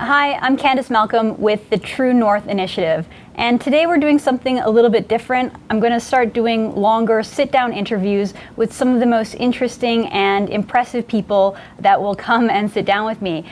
Hi, I'm Candice Malcolm with the True North Initiative, and today we're doing something a little bit different. I'm going to start doing longer sit-down interviews with some of the most interesting and impressive people that will come and sit down with me.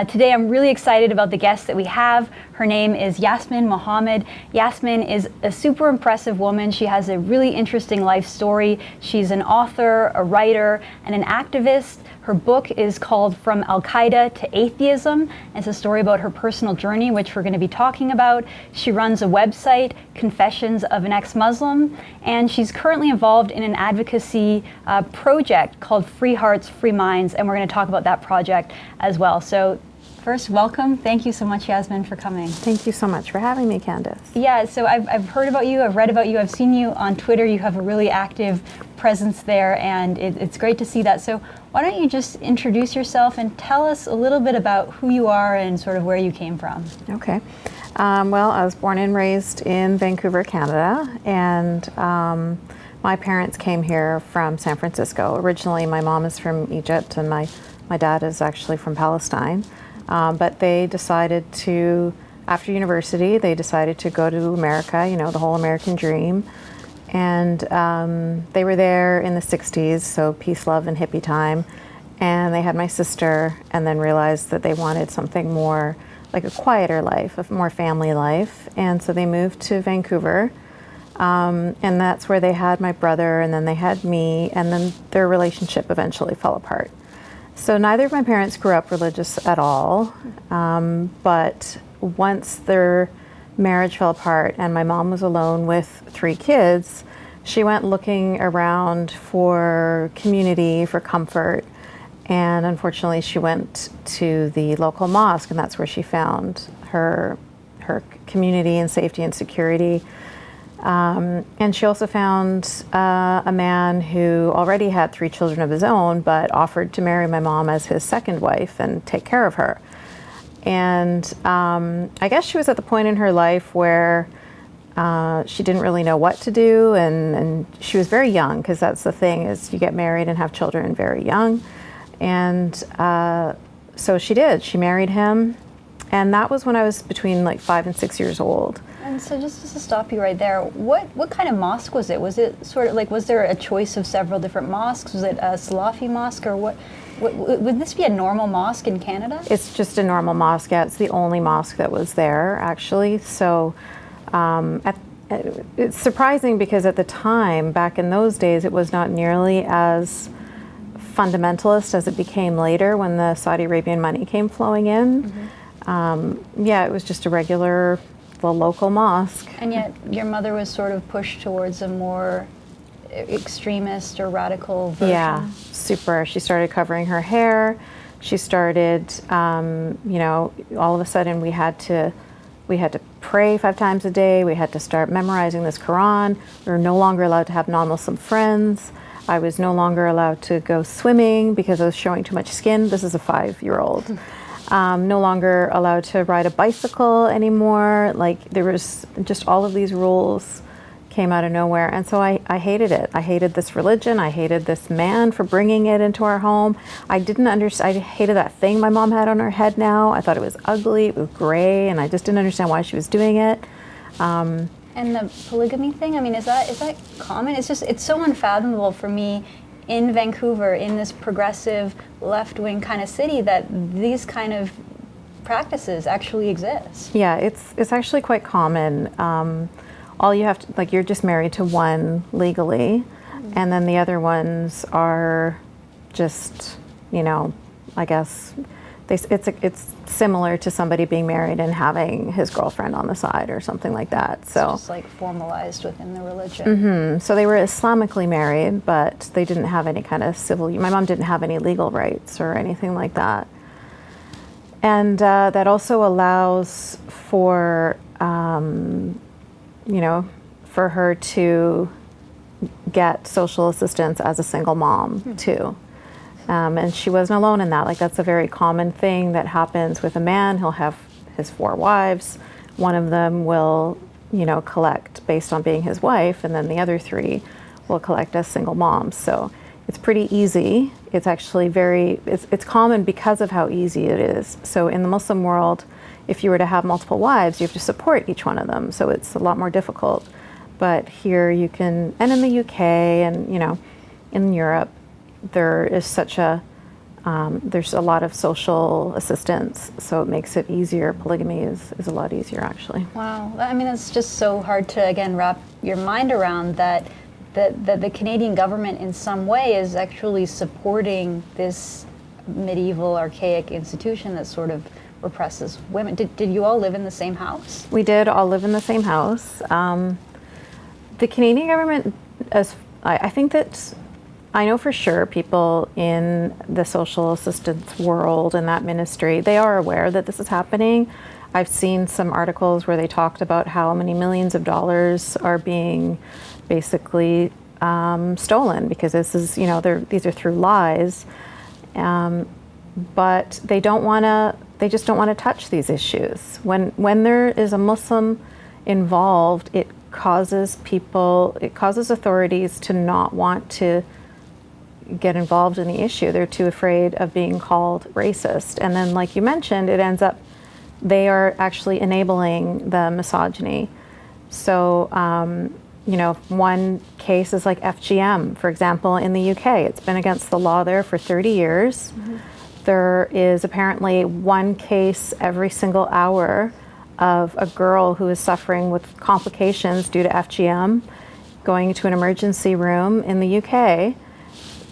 Today I'm really excited about the guest that we have. Her name is Yasmine Mohammed. Yasmine is a super impressive woman. She has a really interesting life story. She's an author, a writer, and an activist. Her book is called From Al-Qaeda to Atheism. It's a story about her personal journey, which we're going to be talking about. She runs a website, Confessions of an Ex-Muslim, and she's currently involved in an advocacy project called Free Hearts, Free Minds, and we're going to talk about that project as well. So first, welcome. Thank you so much, Yasmine, for coming. Thank you so much for having me, Candice. Yeah, so I've heard about you, I've read about you, I've seen you on Twitter. You have a really active presence there, and it's great to see that. So why don't you just introduce yourself and tell us a little bit about who you are and sort of where you came from. Okay. Well, I was born and raised in Vancouver, Canada, and my parents came here from San Francisco. Originally, my mom is from Egypt, and my dad is actually from Palestine. But they decided to, after university, they decided to go to America, you know, the whole American dream. And they were there in the 60s, so peace, love, and hippie time. And they had my sister, and then realized that they wanted something more like a quieter life, a more family life. And so they moved to Vancouver. And that's where they had my brother, and then they had me, and then their relationship eventually fell apart. So neither of my parents grew up religious at all, but once their marriage fell apart and my mom was alone with 3 kids, she went looking around for community, for comfort, and unfortunately she went to the local mosque, and that's where she found her community and safety and security. And she also found a man who already had 3 children of his own, but offered to marry my mom as his second wife and take care of her. And I guess she was at the point in her life where she didn't really know what to do, and she was very young, because that's the thing, is you get married and have children very young. And so she did. She married him, and that was when I was between like 5 and 6 years old. And so just to stop you right there, what kind of mosque was it? Was it sort of like, was there a choice of several different mosques? Was it a Salafi mosque, or what would this be a normal mosque in Canada? It's just a normal mosque. Yeah, it's the only mosque that was there, actually. So it's surprising, because at the time, back in those days, it was not nearly as fundamentalist as it became later when the Saudi Arabian money came flowing in. Mm-hmm. Yeah, it was just a regular, the local mosque. And yet your mother was sort of pushed towards a more extremist or radical version. Yeah, super. She started covering her hair. She started, you know, all of a sudden we had to pray 5 times a day. We had to start memorizing this Quran. We were no longer allowed to have non-Muslim friends. I was no longer allowed to go swimming because I was showing too much skin. This is a 5-year-old. No longer allowed to ride a bicycle anymore. Like, there was just all of these rules came out of nowhere. And so I hated it. I hated this religion. I hated this man for bringing it into our home. I didn't understand. I hated that thing my mom had on her head now. I thought it was ugly. It was gray. And I just didn't understand why she was doing it. And the polygamy thing, I mean, is that common? It's so unfathomable for me in Vancouver, in this progressive left-wing kind of city, that these kind of practices actually exist. Yeah, it's actually quite common. All you have to, like, you're just married to one legally, mm-hmm. and then the other ones are just, you know, I guess it's similar to somebody being married and having his girlfriend on the side or something like that. So it's just like formalized within the religion. Mm-hmm. So they were Islamically married, but they didn't have any kind of civil. My mom didn't have any legal rights or anything like that. And that also allows for, you know, for her to get social assistance as a single mom too. And she wasn't alone in that. Like, that's a very common thing that happens with a man. He'll have his 4 wives. One of them will, you know, collect based on being his wife, and then the other 3 will collect as single moms. So it's pretty easy. It's actually it's common because of how easy it is. So in the Muslim world, if you were to have multiple wives, you have to support each one of them. So it's a lot more difficult. But here you can, and in the UK and, you know, in Europe, there is there's a lot of social assistance, so it makes it easier. Polygamy is a lot easier, actually. Wow. I mean, it's just so hard to, again, wrap your mind around that the Canadian government in some way is actually supporting this medieval, archaic institution that sort of represses women. Did you all live in the same house? We did all live in the same house. The Canadian government, I think that I know for sure people in the social assistance world and that ministry, they are aware that this is happening. I've seen some articles where they talked about how many millions of dollars are being basically stolen because this is, you know, these are through lies. But they just don't want to touch these issues. When there is a Muslim involved, it causes authorities to not want to get involved in the issue. They're too afraid of being called racist. And then, like you mentioned, it ends up, they are actually enabling the misogyny. So, you know, one case is like FGM, for example, in the UK. It's been against the law there for 30 years. Mm-hmm. There is apparently one case every single hour of a girl who is suffering with complications due to FGM going to an emergency room in the UK,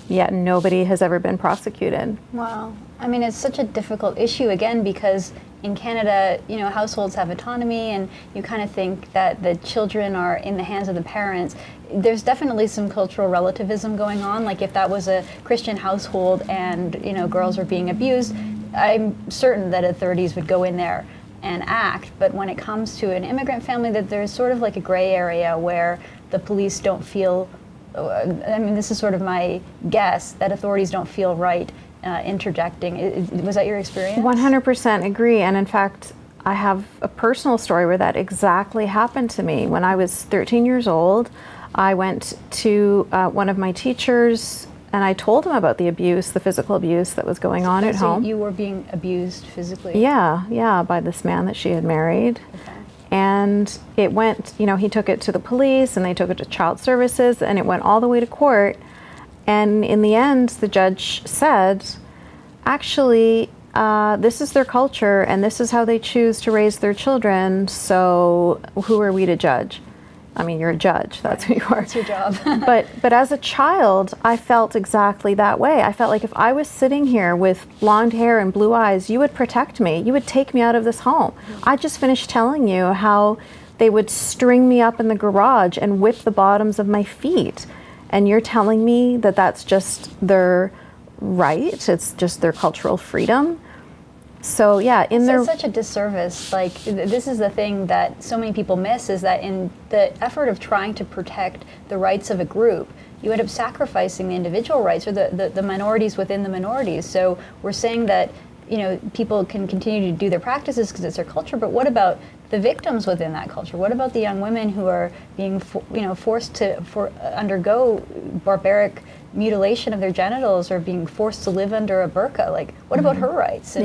yet nobody has ever been prosecuted. Wow. I mean, it's such a difficult issue, again, because in Canada, you know, households have autonomy, and you kind of think that the children are in the hands of the parents. There's definitely some cultural relativism going on. Like if that was a Christian household and, you know, girls are being abused, I'm certain that authorities would go in there and act. But when it comes to an immigrant family, that there's sort of like a gray area where the police don't feel, I mean, this is sort of my guess, that authorities don't feel right interjecting. Was that your experience? 100% agree. And in fact, I have a personal story where that exactly happened to me. When I was 13 years old, I went to one of my teachers and I told him about the abuse, the physical abuse that was going on at home. You were being abused physically? Yeah, by this man that she had married. Okay. And it went, you know, he took it to the police and they took it to child services and it went all the way to court. And in the end, the judge said, actually, this is their culture and this is how they choose to raise their children, so who are we to judge? I mean, you're a judge, that's who you are. That's your job. but as a child, I felt exactly that way. I felt like if I was sitting here with blonde hair and blue eyes, you would protect me. You would take me out of this home. I just finished telling you how they would string me up in the garage and whip the bottoms of my feet. And you're telling me that that's just their right, it's just their cultural freedom. So yeah, it's such a disservice. Like this is the thing that so many people miss, is that in the effort of trying to protect the rights of a group, you end up sacrificing the individual rights or the minorities within the minorities. So we're saying that, you know, people can continue to do their practices because it's their culture, but what about the victims within that culture? What about the young women who are being forced to undergo barbaric mutilation of their genitals or being forced to live under a burqa? Like, what about her rights?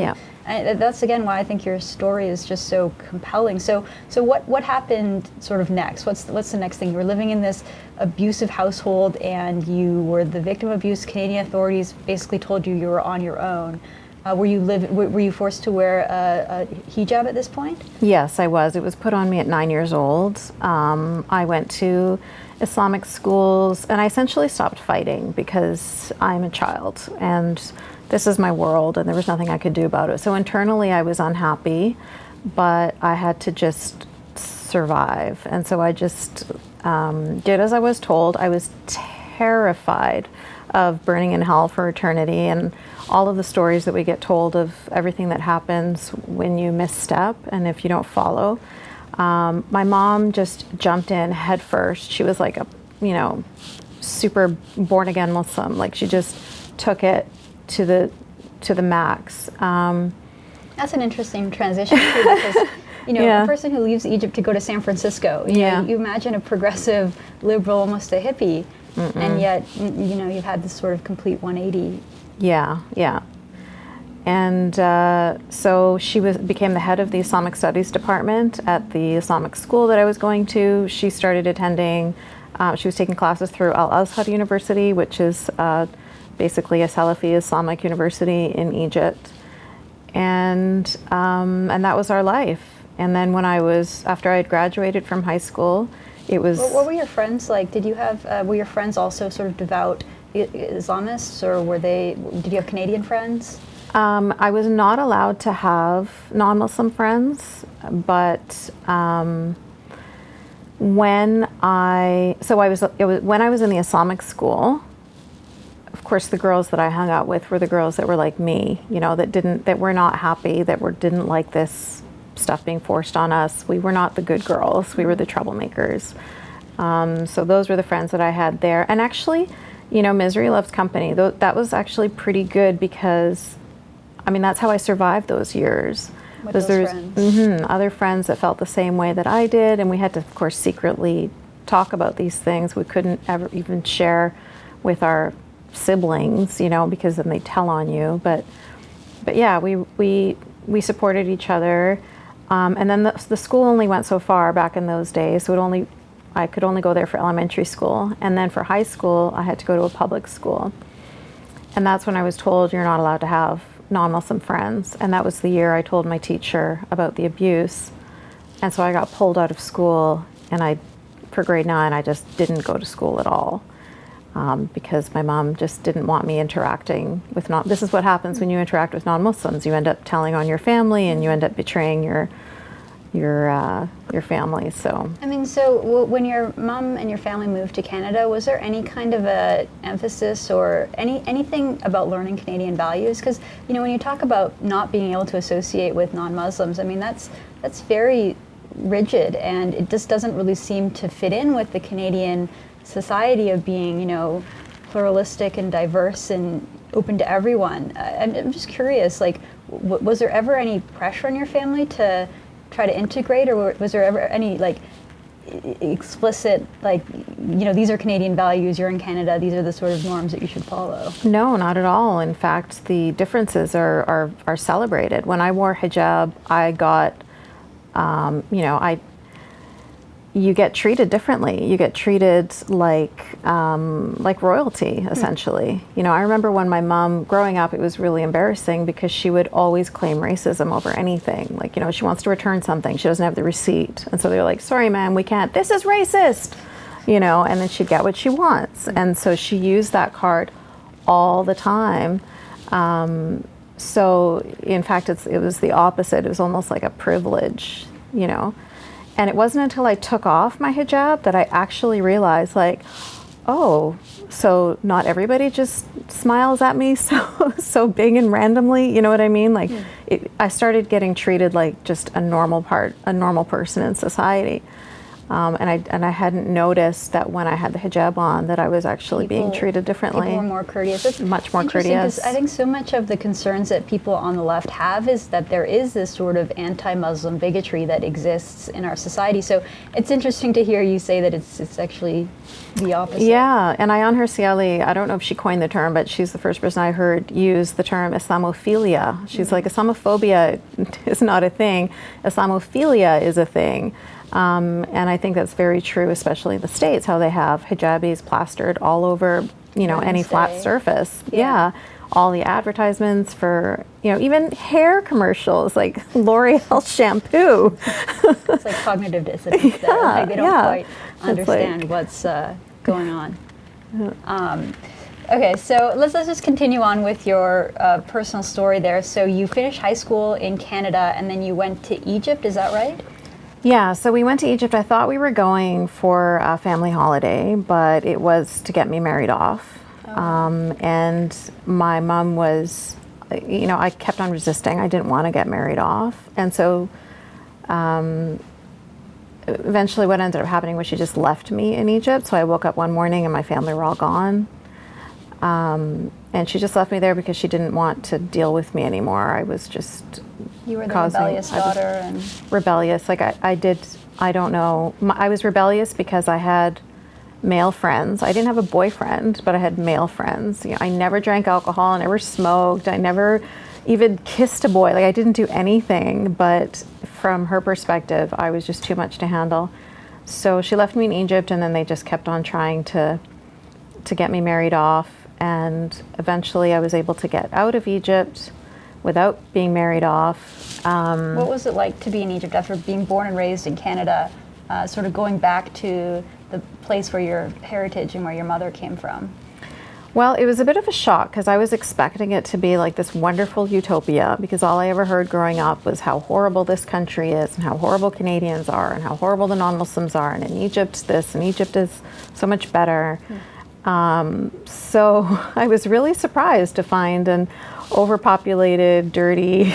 And that's again why I think your story is just so compelling. So what happened sort of next? What's the next thing? You were living in this abusive household and you were the victim of abuse. Canadian authorities basically told you were on your own. Were you forced to wear a hijab at this point? Yes, I was. It was put on me at 9 years old. I went to Islamic schools and I essentially stopped fighting because I'm a child and this is my world and there was nothing I could do about it. So internally I was unhappy, but I had to just survive. And so I just did as I was told. I was terrified of burning in hell for eternity and all of the stories that we get told of everything that happens when you misstep and if you don't follow. My mom just jumped in head first. She was like a, super born again Muslim. Like she just took it to the max. That's an interesting transition too, because a person who leaves Egypt to go to San Francisco, you imagine a progressive liberal, almost a hippie, and yet, you've had this sort of complete 180. Yeah, yeah. And so she became the head of the Islamic Studies department at the Islamic school that I was going to. She started attending, she was taking classes through Al-Azhar University, which is basically a Salafi Islamic university in Egypt. And that was our life. And then after I had graduated from high school, it was... What were your friends like? Did you have, were your friends also sort of devout Islamists, or did you have Canadian friends? I was not allowed to have non-Muslim friends, but when I was in the Islamic school, of course the girls that I hung out with were the girls that were like me, that were not happy, didn't like this stuff being forced on us. We were not the good girls, we were the troublemakers. So those were the friends that I had there. And actually, misery loves company. That was actually pretty good because, that's how I survived those years. With those friends. Other friends that felt the same way that I did, and we had to, of course, secretly talk about these things. We couldn't ever even share with our siblings, because then they tell on you. But yeah, we supported each other. And then the school only went so far back in those days, so I could only go there for elementary school. And then for high school, I had to go to a public school. And that's when I was told you're not allowed to have non-Muslim friends. And that was the year I told my teacher about the abuse. And so I got pulled out of school, and for grade 9, I just didn't go to school at all. Because my mom just didn't want me interacting with this is what happens when you interact with non-Muslims. You end up telling on your family, and you end up betraying your family. So so when your mom and your family moved to Canada, was there any kind of a emphasis or anything about learning Canadian values? Because when you talk about not being able to associate with non-Muslims, that's very rigid, and it just doesn't really seem to fit in with the Canadian society of being, pluralistic and diverse and open to everyone. I'm just curious, was there ever any pressure on your family to try to integrate, or was there ever any explicit, these are Canadian values, you're in Canada, these are the sort of norms that you should follow? No, not at all. In fact, the differences are celebrated. When I wore hijab, I got, you get treated differently. You get treated like royalty, essentially. I remember when my mom, growing up, it was really embarrassing because she would always claim racism over anything. She wants to return something, she doesn't have the receipt. And so they're like, sorry, ma'am, we can't, this is racist, and then she'd get what she wants. And so she used that card all the time. So in fact, it was the opposite. It was almost like a privilege, And it wasn't until I took off my hijab that I actually realized, oh, so not everybody just smiles at me so big and randomly, you know what I mean? I started getting treated like just a normal person in society. And I hadn't noticed that when I had the hijab on that I was actually being treated differently. People were more courteous. That's much more courteous. I think so much of the concerns that people on the left have is that there is this sort of anti-Muslim bigotry that exists in our society. So it's interesting to hear you say that it's actually the opposite. Yeah, and Ayaan Hirsi Ali, I don't know if she coined the term, but she's the first person I heard use the term Islamophilia. She's like, Islamophobia is not a thing. Islamophilia is a thing. And I think that's very true, especially in the States, how they have hijabis plastered all over, any flat surface. Yeah. All the advertisements for, even hair commercials, like L'Oreal shampoo. It's like cognitive dissonance. Yeah, they don't quite understand what's going on. Okay, so let's just continue on with your personal story there. So you finished high school in Canada, and then you went to Egypt, is that right? Yeah, so we went to Egypt. I thought we were going for a family holiday, but it was to get me married off. And my mom was, I kept on resisting. I didn't want to get married off. And so eventually what ended up happening was she just left me in Egypt. So I woke up one morning and my family were all gone. And she just left me there because she didn't want to deal with me anymore. I was just You were the rebellious daughter, and rebellious. I don't know. I was rebellious because I had, male friends. I didn't have a boyfriend, but I had male friends. You know, I never drank alcohol, I never smoked, I never even kissed a boy. Like, I didn't do anything, but from her perspective, I was just too much to handle. So she left me in Egypt, and then they just kept on trying to get me married off. And eventually I was able to get out of Egypt without being married off. What was it like to be in Egypt after being born and raised in Canada, sort of going back to the place where your heritage and where your mother came from? Well, it was a bit of a shock because I was expecting it to be like this wonderful utopia, because all I ever heard growing up was how horrible this country is and how horrible Canadians are and how horrible the non-Muslims are, and in Egypt this and Egypt is so much better. So I was really surprised to find an overpopulated, dirty,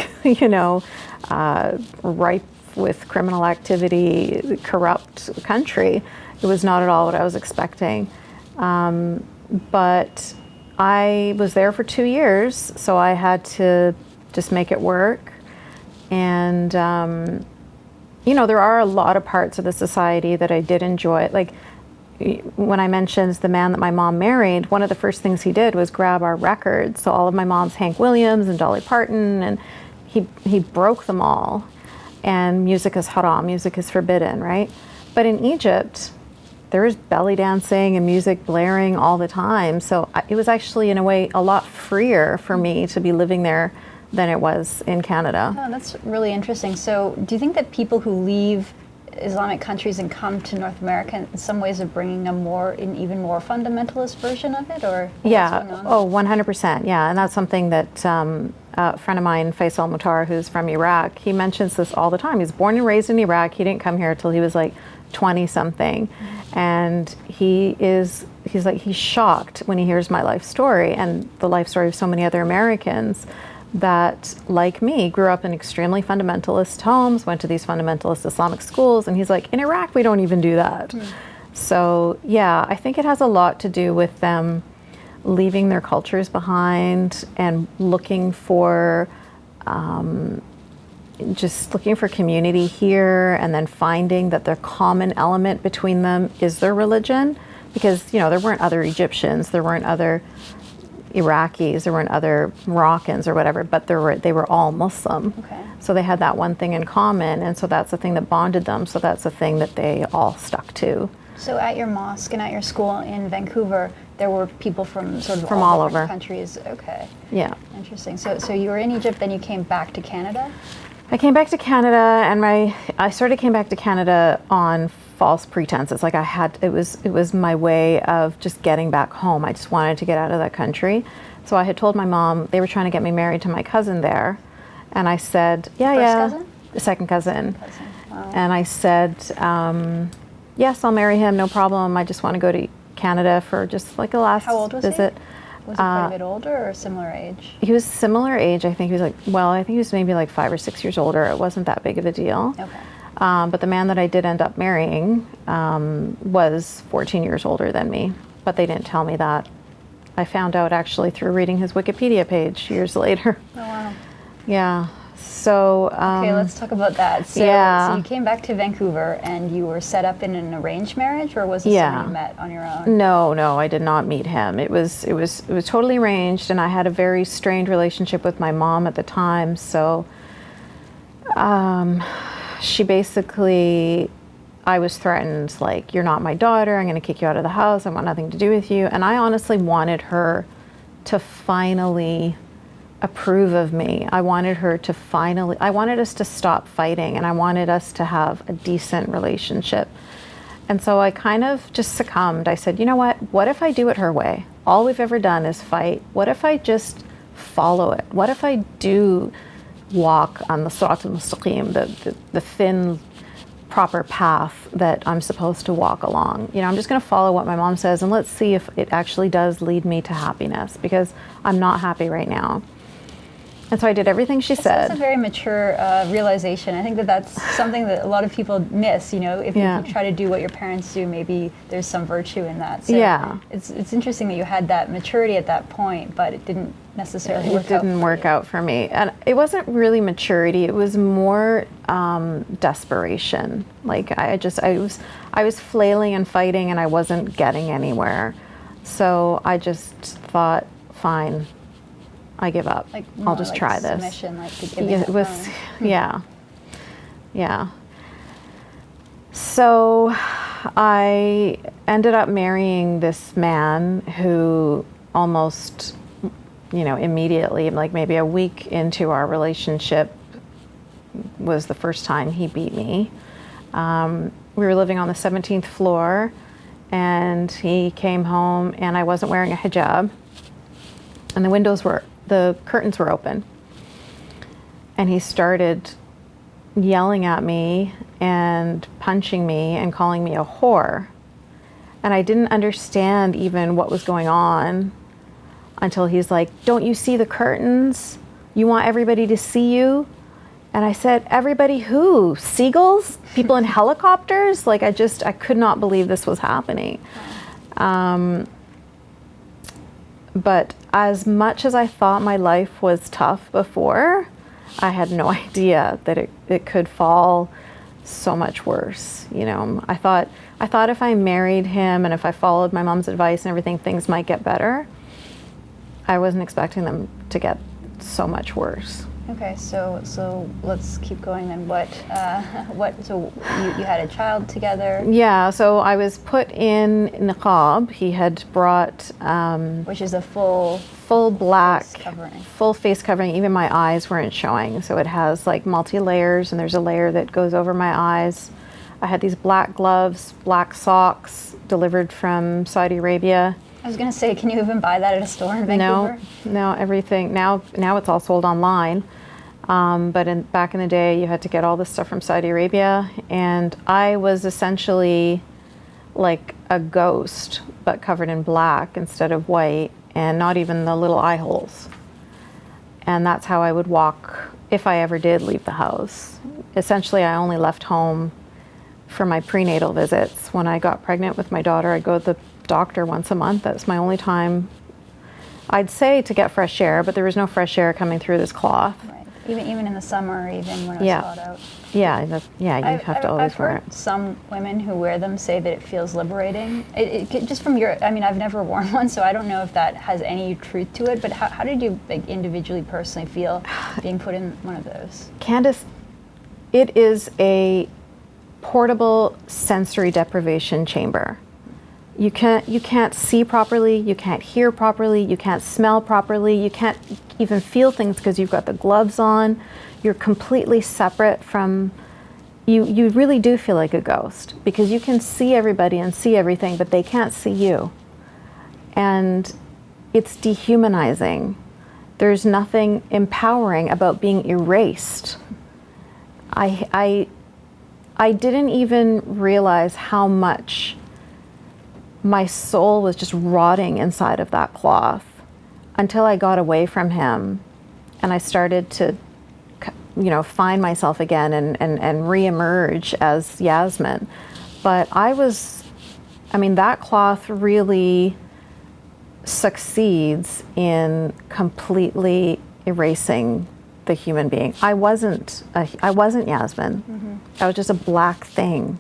ripe with criminal activity, corrupt country. It was not at all what I was expecting. But I was there for 2 years, so I had to just make it work. And, there are a lot of parts of the society that I did enjoy. Like, when I mentioned the man that my mom married, one of the first things he did was grab our records. So all of my mom's Hank Williams and Dolly Parton, and he broke them all. And music is haram, music is forbidden, right? But in Egypt, there was belly dancing and music blaring all the time. So it was actually, in a way, a lot freer for me to be living there than it was in Canada. Oh, that's really interesting. So do you think that people who leave Islamic countries and come to North America in some ways are bringing an even more fundamentalist version of it, or yeah, what's going on? 100%, yeah. And that's something that a friend of mine, Faisal Mutar, who's from Iraq, he mentions this all the time. He was born and raised in Iraq. He didn't come here till he was like 20 something. And he's shocked when he hears my life story and the life story of so many other Americans that, like me, grew up in extremely fundamentalist homes, went to these fundamentalist Islamic schools, and he's like, in Iraq we don't even do that. So yeah, I think it has a lot to do with them leaving their cultures behind and looking for community here, and then finding that their common element between them is their religion, because there weren't other Egyptians, there weren't other Iraqis, there weren't other Moroccans or whatever, but they were all Muslim. Okay. So they had that one thing in common, and so that's the thing that bonded them, so that's the thing that they all stuck to. So at your mosque and at your school in Vancouver, there were people from sort of From all all different over. countries. Okay. Yeah. Interesting. So you were in Egypt, then you came back to Canada? I came back to Canada, and I sort of came back to Canada on false pretenses. Like it was my way of just getting back home. I just wanted to get out of that country. So I had told my mom, they were trying to get me married to my cousin there, and I said, First cousin? The second cousin. Wow. And I said, yes, I'll marry him, no problem. I just want to go to Canada for just like a last How old was visit. he? Was he quite a bit older or similar age? He was similar age. I think he was maybe like 5 or 6 years older. It wasn't that big of a deal. Okay. But the man that I did end up marrying was 14 years older than me, but they didn't tell me that. I found out actually through reading his Wikipedia page years later. Oh, wow. Yeah. So. Okay, let's talk about that. So, yeah. So you came back to Vancouver and you were set up in an arranged marriage, or was it someone you met on your own? No, I did not meet him. It was totally arranged, and I had a very strained relationship with my mom at the time. So, she basically, I was threatened, like, you're not my daughter, I'm going to kick you out of the house, I want nothing to do with you. And I honestly wanted her to finally approve of me. I wanted us to stop fighting, and I wanted us to have a decent relationship. And so I kind of just succumbed. I said, you know what if I do it her way? All we've ever done is fight. What if I just follow it? What if I do walk on the Sirat al-Mustaqim, the thin, proper path that I'm supposed to walk along? I'm just going to follow what my mom says, and let's see if it actually does lead me to happiness, because I'm not happy right now. And so I did everything she said. That's a very mature realization. I think that that's something that a lot of people miss. You know, if you try to do what your parents do, maybe there's some virtue in that. So it's interesting that you had that maturity at that point, but it didn't necessarily work out. It didn't work out for me. And it wasn't really maturity. It was more desperation. Like I was flailing and fighting and I wasn't getting anywhere. So I just thought, fine, I give up. Like I'll just try this. Submission, like to giving it was, yeah. So I ended up marrying this man who almost, immediately, like maybe a week into our relationship, was the first time he beat me. We were living on the 17th floor, and he came home, and I wasn't wearing a hijab, and the curtains were open. And he started yelling at me and punching me and calling me a whore. And I didn't understand even what was going on until he's like, "Don't you see the curtains? You want everybody to see you?" And I said, "Everybody who? Seagulls? People in helicopters?" Like I could not believe this was happening. But as much as I thought my life was tough before, I had no idea that it could fall so much worse. I thought if I married him and if I followed my mom's advice and everything, things might get better. I wasn't expecting them to get so much worse. Okay, so let's keep going then. So you had a child together? Yeah, so I was put in niqab. He had brought... which is a full black, face covering. Full face covering. Even my eyes weren't showing. So it has like multi-layers, and there's a layer that goes over my eyes. I had these black gloves, black socks delivered from Saudi Arabia. I was going to say, can you even buy that at a store in Vancouver? No, everything. Now it's all sold online. But back in the day, you had to get all this stuff from Saudi Arabia. And I was essentially like a ghost, but covered in black instead of white, and not even the little eye holes. And that's how I would walk if I ever did leave the house. Essentially, I only left home for my prenatal visits. When I got pregnant with my daughter, I'd go to the doctor once a month. That's my only time, I'd say, to get fresh air, but there was no fresh air coming through this cloth. Right. Even in the summer, even when it was hot out. Yeah, you have to always wear it. I've heard some women who wear them say that it feels liberating. Just from I've never worn one, so I don't know if that has any truth to it, but how did you individually, personally feel being put in one of those? Candice, it is a portable sensory deprivation chamber. You can't see properly, you can't hear properly, you can't smell properly, you can't even feel things because you've got the gloves on. You're completely separate from, you really do feel like a ghost because you can see everybody and see everything, but they can't see you. And it's dehumanizing. There's nothing empowering about being erased. I didn't even realize how much my soul was just rotting inside of that cloth until I got away from him and I started to, find myself again and re-emerge as Yasmine. But that cloth really succeeds in completely erasing the human being. I wasn't Yasmine. Mm-hmm. I was just a black thing.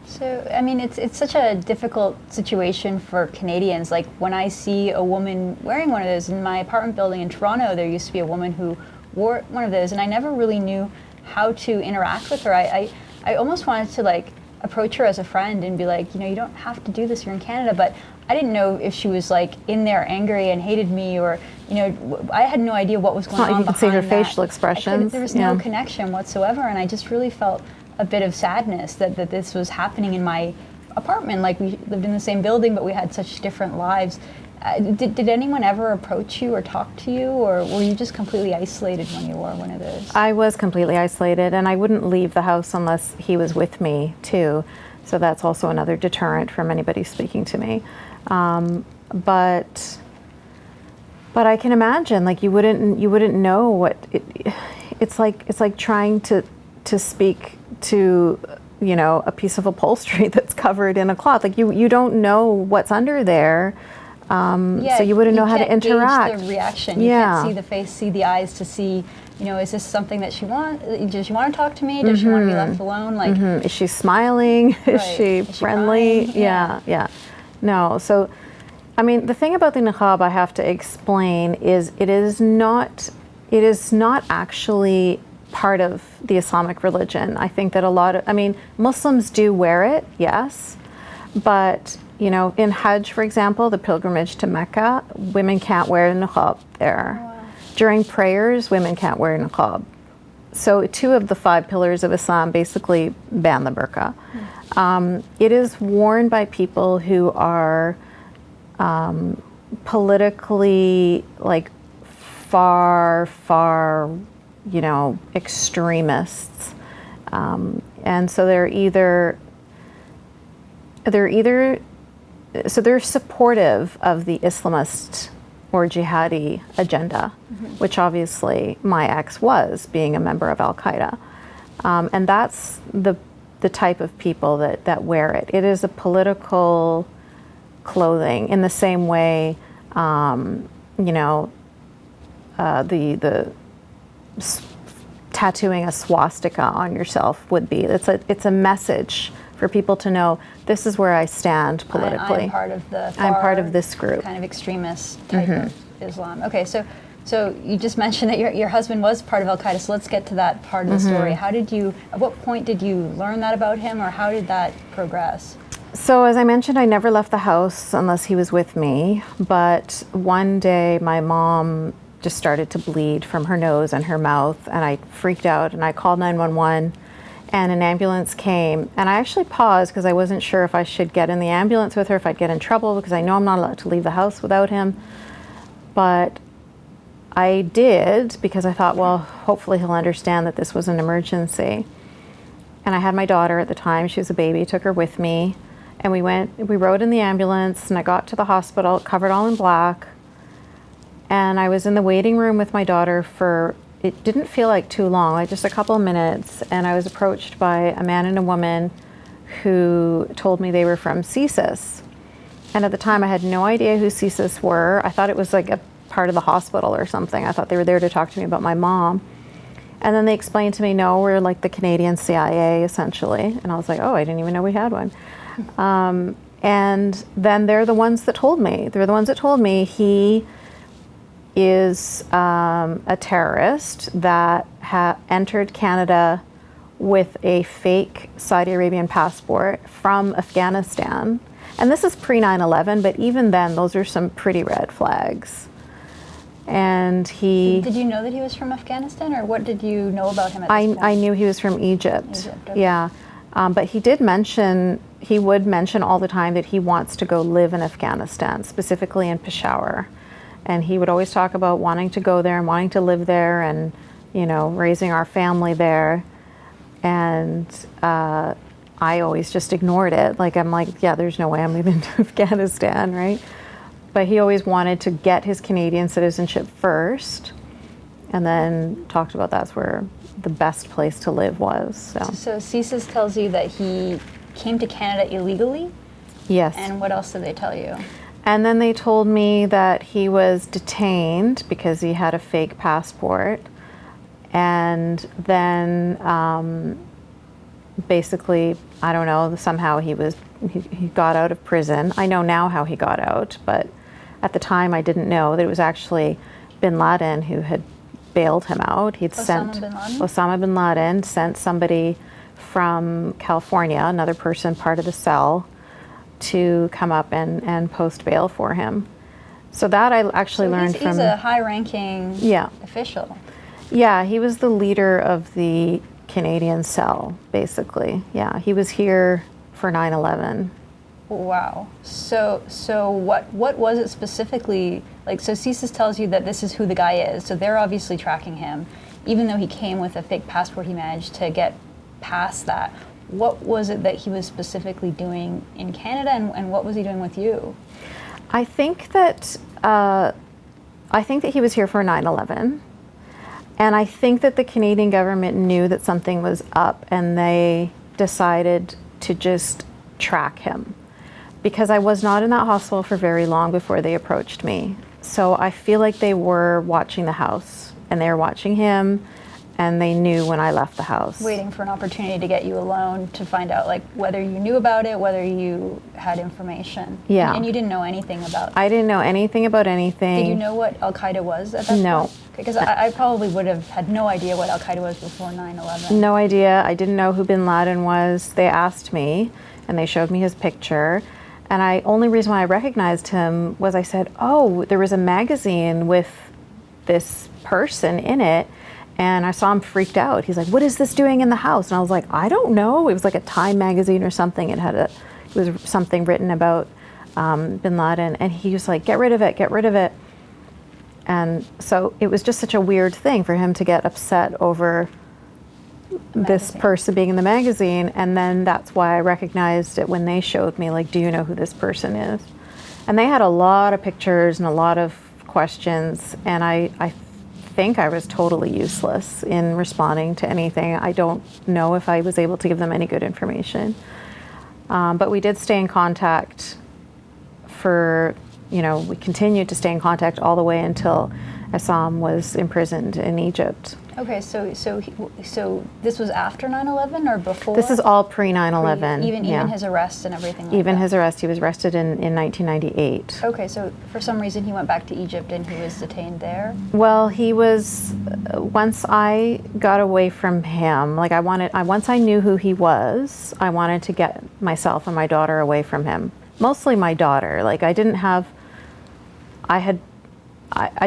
So, it's such a difficult situation for Canadians. Like, when I see a woman wearing one of those in my apartment building in Toronto, there used to be a woman who wore one of those, and I never really knew how to interact with her. I almost wanted to, approach her as a friend and be like, you don't have to do this, you're in Canada, but I didn't know if she was, in there angry and hated me, or, I had no idea what was going on behind that. You can see her facial expressions. There was no connection whatsoever, and I just really felt a bit of sadness that this was happening in my apartment. Like, we lived in the same building, but we had such different lives. Did anyone ever approach you or talk to you, or were you just completely isolated when you wore one of those? I was completely isolated, and I wouldn't leave the house unless he was with me too. So that's also another deterrent from anybody speaking to me. But But I can imagine, like, you wouldn't know what it's like trying to speak to, you know, a piece of upholstery that's covered in a cloth. Like, you don't know what's under there, so you wouldn't know how to interact. Gauge the reaction. You can't see the face, see the eyes to see, you know, is this something that she wants? Does she want to talk to me? Does she want to be left alone? Like, is she smiling? Is she friendly? Yeah. No. So, I mean, the thing about the niqab I have to explain is it is not actually part of the Islamic religion. I think that Muslims do wear it, yes, but, you know, in Hajj, for example, the pilgrimage to Mecca, women can't wear the niqab there. Oh, wow. During prayers, women can't wear niqab. So 2 of the 5 pillars of Islam basically ban the burqa. It is worn by people who are politically, like, far, you know, extremists, and so they're supportive of the Islamist or jihadi agenda, which obviously my ex was, being a member of Al-Qaeda, and that's the type of people that wear it. It is a political clothing in the same way, you know, the tattooing a swastika on yourself would be. It's a message for people to know, this is where I stand politically. I'm part of the I'm part of this group. Kind of extremist type of Islam. Okay, so you just mentioned that your husband was part of Al-Qaeda, so let's get to that part of the story. At what point did you learn that about him, or how did that progress? So, as I mentioned, I never left the house unless he was with me, but one day my mom just started to bleed from her nose and her mouth, and I freaked out and I called 911, and an ambulance came, and I actually paused because I wasn't sure if I should get in the ambulance with her, if I'd get in trouble, because I know I'm not allowed to leave the house without him. But I did, because I thought, well, hopefully he'll understand that this was an emergency. And I had my daughter at the time, she was a baby, took her with me, and we rode in the ambulance, and I got to the hospital, covered all in black. And I was in the waiting room with my daughter for, it didn't feel like too long, like just a couple of minutes. And I was approached by a man and a woman who told me they were from CSIS. And at the time I had no idea who CSIS were. I thought it was like a part of the hospital or something. I thought they were there to talk to me about my mom. And then they explained to me, no, we're like the Canadian CIA essentially. And I was like, oh, I didn't even know we had one. And then they're the ones that told me he is a terrorist that entered Canada with a fake Saudi Arabian passport from Afghanistan. And this is pre 9/11, but even then, those are some pretty red flags. And Did you know that he was from Afghanistan, or what did you know about him at this point? I knew he was from Egypt. Okay. Yeah. But he would mention all the time that he wants to go live in Afghanistan, specifically in Peshawar. And he would always talk about wanting to go there and wanting to live there and, you know, raising our family there. And I always just ignored it. Like, I'm like, yeah, there's no way I'm leaving to Afghanistan, right? But he always wanted to get his Canadian citizenship first, and then talked about that's where the best place to live was. So CSIS tells you that he came to Canada illegally? Yes. And what else did they tell you? And then they told me that he was detained because he had a fake passport. And then basically, I don't know, somehow he got out of prison. I know now how he got out, but at the time I didn't know that it was actually bin Laden who had bailed him out. Osama bin Laden sent somebody from California, another person part of the cell, to come up and post bail for him. So that I actually learned from... He's a high-ranking official. Yeah, he was the leader of the Canadian cell, basically. Yeah, he was here for 9/11. Wow. So what was it specifically? Like, so CSIS tells you that this is who the guy is, so they're obviously tracking him. Even though he came with a fake passport, he managed to get past that. What was it that he was specifically doing in Canada, and what was he doing with you? I think that I think that he was here for 9/11. And I think that the Canadian government knew that something was up, and they decided to just track him. Because I was not in that hospital for very long before they approached me. So I feel like they were watching the house, and they were watching him, and they knew when I left the house. Waiting for an opportunity to get you alone to find out like whether you knew about it, whether you had information. Yeah. And you didn't know anything about it. I didn't know anything about anything. Did you know what Al-Qaeda was at that point? No. Because I probably would have had no idea what Al-Qaeda was before 9/11. No idea. I didn't know who bin Laden was. They asked me, and they showed me his picture. And only reason why I recognized him was I said, oh, there was a magazine with this person in it. And I saw him freaked out. He's like, what is this doing in the house? And I was like, I don't know. It was like a Time magazine or something. It was something written about bin Laden. And he was like, get rid of it, get rid of it. And so it was just such a weird thing for him to get upset over this person being in the magazine. And then that's why I recognized it when they showed me, like, do you know who this person is? And they had a lot of pictures and a lot of questions. And I think I was totally useless in responding to anything. I don't know if I was able to give them any good information. But we did stay in contact we continued to stay in contact all the way until Assam was imprisoned in Egypt. Okay, so this was after 9/11 or before? This is all pre 9/11. Even his arrest and everything like even that? his arrest. He was arrested in 1998. Okay, so for some reason he went back to Egypt and he was detained there? Well, he was, once I got away from him, like once I knew who he was, I wanted to get myself and my daughter away from him. Mostly my daughter. Like I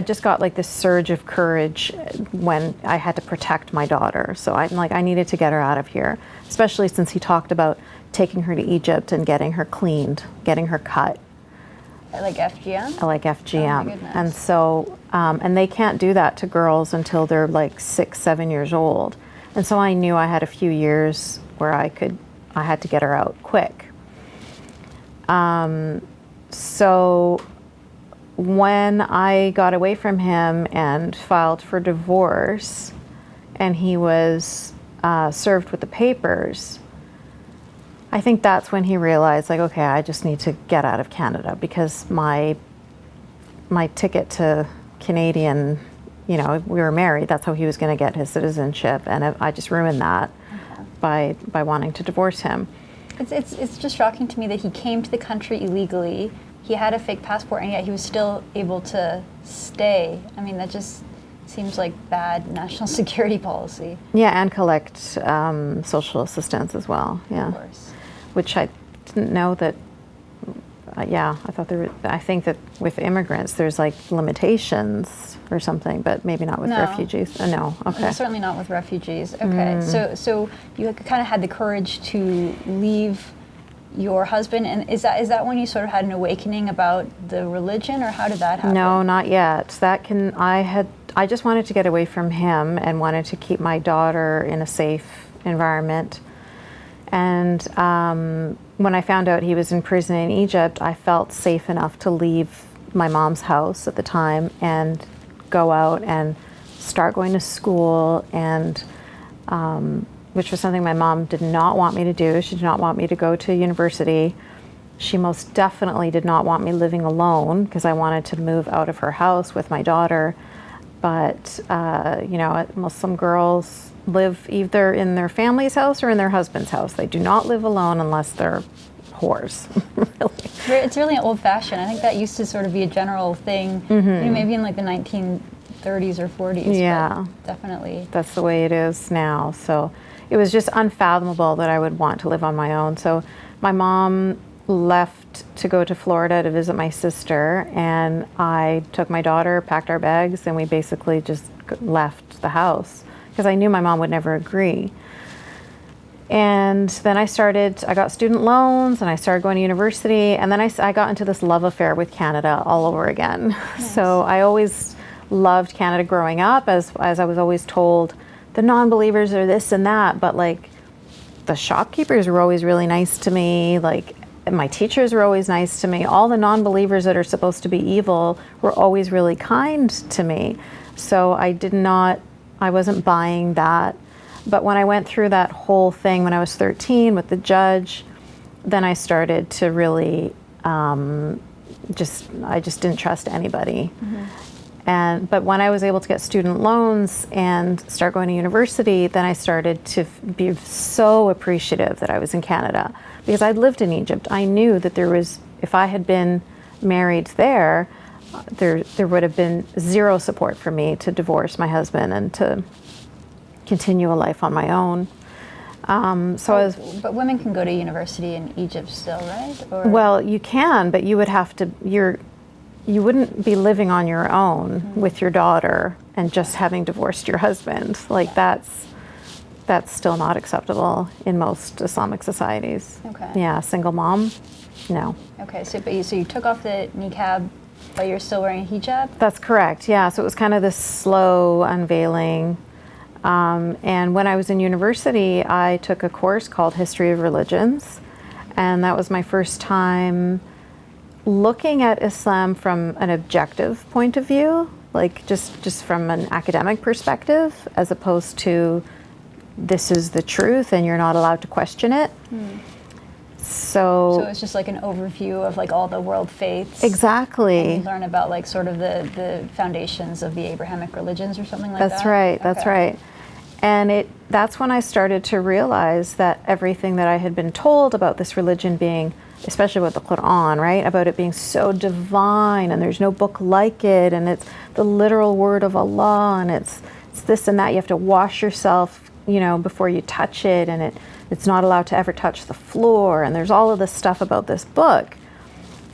just got like this surge of courage when I had to protect my daughter. So I'm like, I needed to get her out of here, especially since he talked about taking her to Egypt and getting her cleaned, getting her cut. Like FGM? Like FGM. Oh my goodness. And so, and they can't do that to girls until they're like 6, 7 years old. And so I knew I had a few years where I had to get her out quick. So when I got away from him and filed for divorce, and he was served with the papers, I think that's when he realized, like, okay, I just need to get out of Canada, because my ticket to Canadian, we were married, that's how he was going to get his citizenship, and I just ruined that by wanting to divorce him. It's just shocking to me that he came to the country illegally. He had a fake passport, and yet he was still able to stay. I mean, that just seems like bad national security policy. Yeah, and collect social assistance as well. Yeah, of course. Which I didn't know that. I thought I think that with immigrants there's like limitations or something, but maybe not with refugees. No, okay. Certainly not with refugees. Okay, so you kind of had the courage to leave your husband, and is that when you sort of had an awakening about the religion, or how did that happen? No, not yet. I just wanted to get away from him and wanted to keep my daughter in a safe environment. And when I found out he was in prison in Egypt, I felt safe enough to leave my mom's house at the time and go out and start going to school, and which was something my mom did not want me to do. She did not want me to go to university. She most definitely did not want me living alone, because I wanted to move out of her house with my daughter. But Muslim girls live either in their family's house or in their husband's house. They do not live alone unless they're whores. Really. It's really old-fashioned. I think that used to sort of be a general thing, maybe in like the 1930s or 40s. Yeah, but definitely. That's the way it is now. So it was just unfathomable that I would want to live on my own. So my mom left to go to Florida to visit my sister, and I took my daughter, packed our bags, and we basically just left the house, because I knew my mom would never agree. And then I got student loans, and I started going to university, and then I got into this love affair with Canada all over again. Nice. So I always loved Canada growing up, as I was always told, the non-believers are this and that, but like the shopkeepers were always really nice to me. Like my teachers were always nice to me. All the non-believers that are supposed to be evil were always really kind to me. So I wasn't buying that. But when I went through that whole thing when I was 13 with the judge, then I started to really I just didn't trust anybody. But when I was able to get student loans and start going to university, then I started to be so appreciative that I was in Canada, because I'd lived in Egypt. I knew that if I had been married there would have been zero support for me to divorce my husband and to continue a life on my own. But women can go to university in Egypt still, right? Well, you can, but you would have to. You wouldn't be living on your own with your daughter and just having divorced your husband. Like that's still not acceptable in most Islamic societies. Okay. Yeah, single mom, no. Okay, so you took off the niqab, but you're still wearing a hijab? That's correct. Yeah, so it was kind of this slow unveiling. And when I was in university, I took a course called History of Religions, and that was my first time looking at Islam from an objective point of view, like just from an academic perspective, as opposed to this is the truth and you're not allowed to question it. So it's just like an overview of like all the world faiths. Exactly. And you learn about like sort of the foundations of the Abrahamic religions or something like that? That's right, that's right. And that's when I started to realize that everything that I had been told about this religion being, especially with the Quran, right, about it being so divine and there's no book like it and it's the literal word of Allah and it's this and that, you have to wash yourself, before you touch it, and it's not allowed to ever touch the floor, and there's all of this stuff about this book.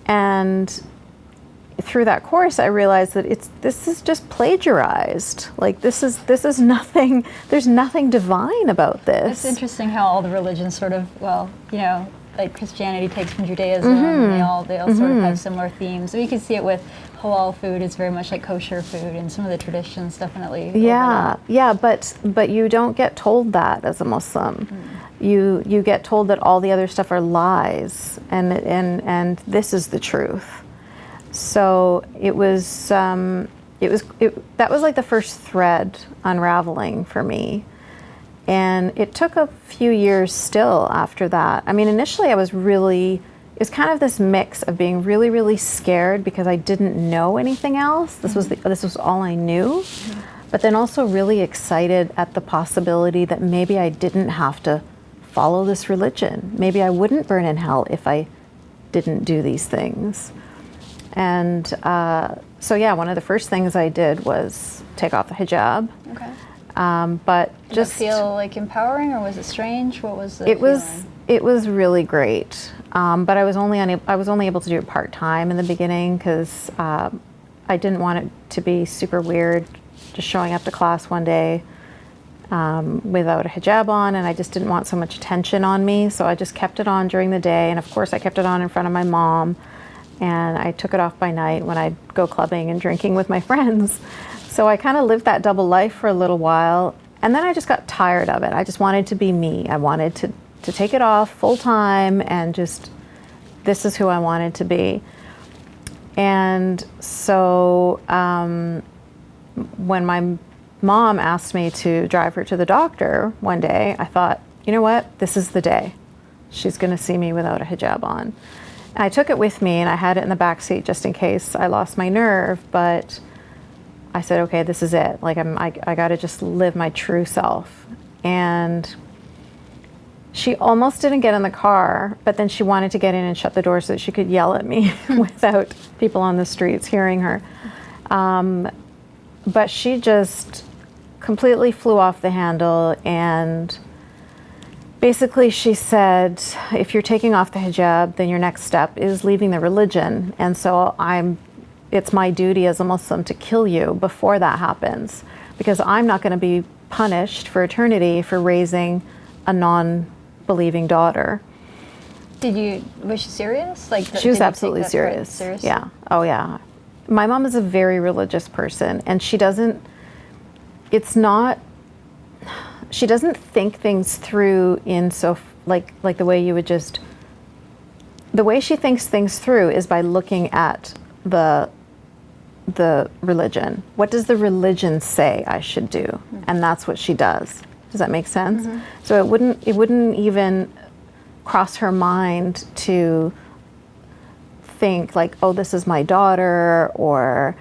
And through that course, I realized that this is just plagiarized. Like this is nothing. There's nothing divine about this. It's interesting how all the religions sort of, like Christianity takes from Judaism. And they all sort of have similar themes. So you can see it with halal food. It's very much like kosher food, and some of the traditions definitely. Yeah, but you don't get told that as a Muslim. You get told that all the other stuff are lies, and this is the truth. So that was like the first thread unraveling for me. And it took a few years still after that. I mean, initially it was kind of this mix of being really, really scared because I didn't know anything else. This was all I knew. But then also really excited at the possibility that maybe I didn't have to follow this religion. Maybe I wouldn't burn in hell if I didn't do these things. And so yeah, one of the first things I did was take off the hijab. Okay. But did it feel like empowering, or was it strange? What was the feeling? It was really great. But I was only able to do it part-time in the beginning because I didn't want it to be super weird, just showing up to class one day without a hijab on, and I just didn't want so much attention on me. So I just kept it on during the day, and of course I kept it on in front of my mom. And I took it off by night when I'd go clubbing and drinking with my friends. So I kind of lived that double life for a little while. And then I just got tired of it. I just wanted to be me. I wanted to take it off full time and just, this is who I wanted to be. And so when my mom asked me to drive her to the doctor one day, I thought, you know what? This is the day. She's going to see me without a hijab on. I took it with me and I had it in the back seat just in case I lost my nerve, but I said, okay, this is it. Like I got to just live my true self. And she almost didn't get in the car, but then she wanted to get in and shut the door so that she could yell at me without people on the streets hearing her. But she just completely flew off the handle, and basically she said, if you're taking off the hijab, then your next step is leaving the religion. And so it's my duty as a Muslim to kill you before that happens, because I'm not going to be punished for eternity for raising a non-believing daughter. Was she serious? She was absolutely serious. Seriously? Yeah. Oh yeah. My mom is a very religious person, and she doesn't think things through in like the way you would just the way she thinks things through is by looking at the religion. What does the religion say I should do? Mm-hmm. And that's what she does. Does that make sense? Mm-hmm. So it wouldn't even cross her mind to think like, oh, this is my daughter, or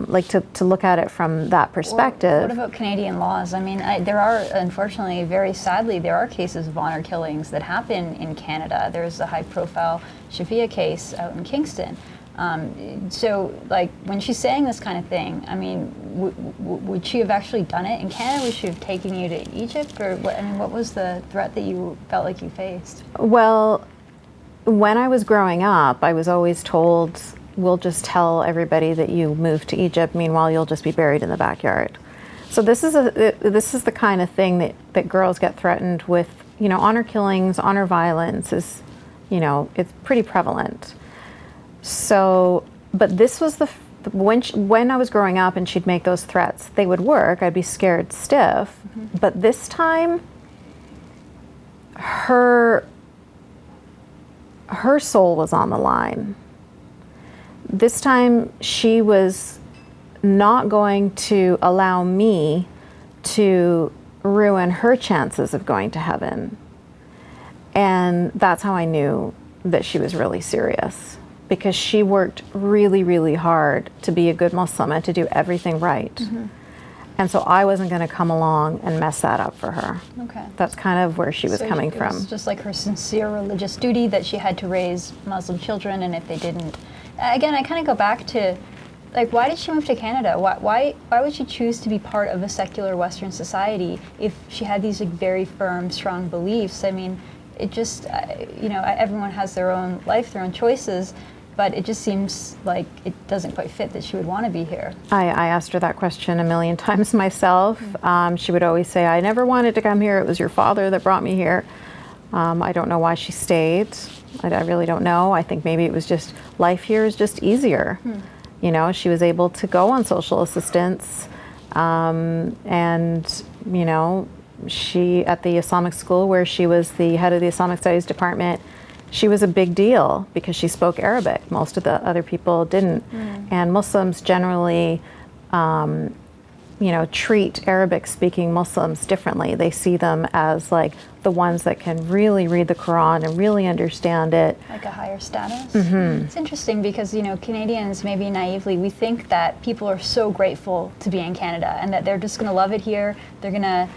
like to look at it from that perspective. What about Canadian laws? I mean, there are, unfortunately, very sadly, there are cases of honor killings that happen in Canada. There's a high-profile Shafia case out in Kingston. So, like, when she's saying this kind of thing, I mean, would she have actually done it in Canada? Would she have taken you to Egypt? Or what? I mean, what was the threat that you felt like you faced? Well, when I was growing up, I was always told, we'll just tell everybody that you moved to Egypt. Meanwhile, you'll just be buried in the backyard. So this is the kind of thing that girls get threatened with. You know, honor killings, honor violence is, you know, it's pretty prevalent. So, but this was when I was growing up and she'd make those threats, they would work. I'd be scared stiff. Mm-hmm. But this time, her soul was on the line. This time, she was not going to allow me to ruin her chances of going to heaven. And that's how I knew that she was really serious, because she worked really, really hard to be a good Muslim and to do everything right. Mm-hmm. And so I wasn't going to come along and mess that up for her. Okay. That's kind of where she was coming from. It was just like her sincere religious duty that she had to raise Muslim children, and if they didn't... Again, I kind of go back to, like, why did she move to Canada? Why would she choose to be part of a secular Western society if she had these, like, very firm, strong beliefs? I mean, it just, you know, everyone has their own life, their own choices, but it just seems like it doesn't quite fit that she would want to be here. I asked her that question a million times myself. Mm-hmm. She would always say, I never wanted to come here. It was your father that brought me here. I don't know why she stayed. I really don't know. I think maybe it was just, life here is just easier. You know, she was able to go on social assistance. And, you know, she, at the Islamic school where she was the head of the Islamic Studies department, she was a big deal because she spoke Arabic. Most of the other people didn't. And Muslims generally, you know, treat Arabic-speaking Muslims differently. They see them as like the ones that can really read the Quran and really understand it. Like a higher status? Mm-hmm. It's interesting because, you know, Canadians, maybe naively, we think that people are so grateful to be in Canada and that they're just going to love it here. They're going to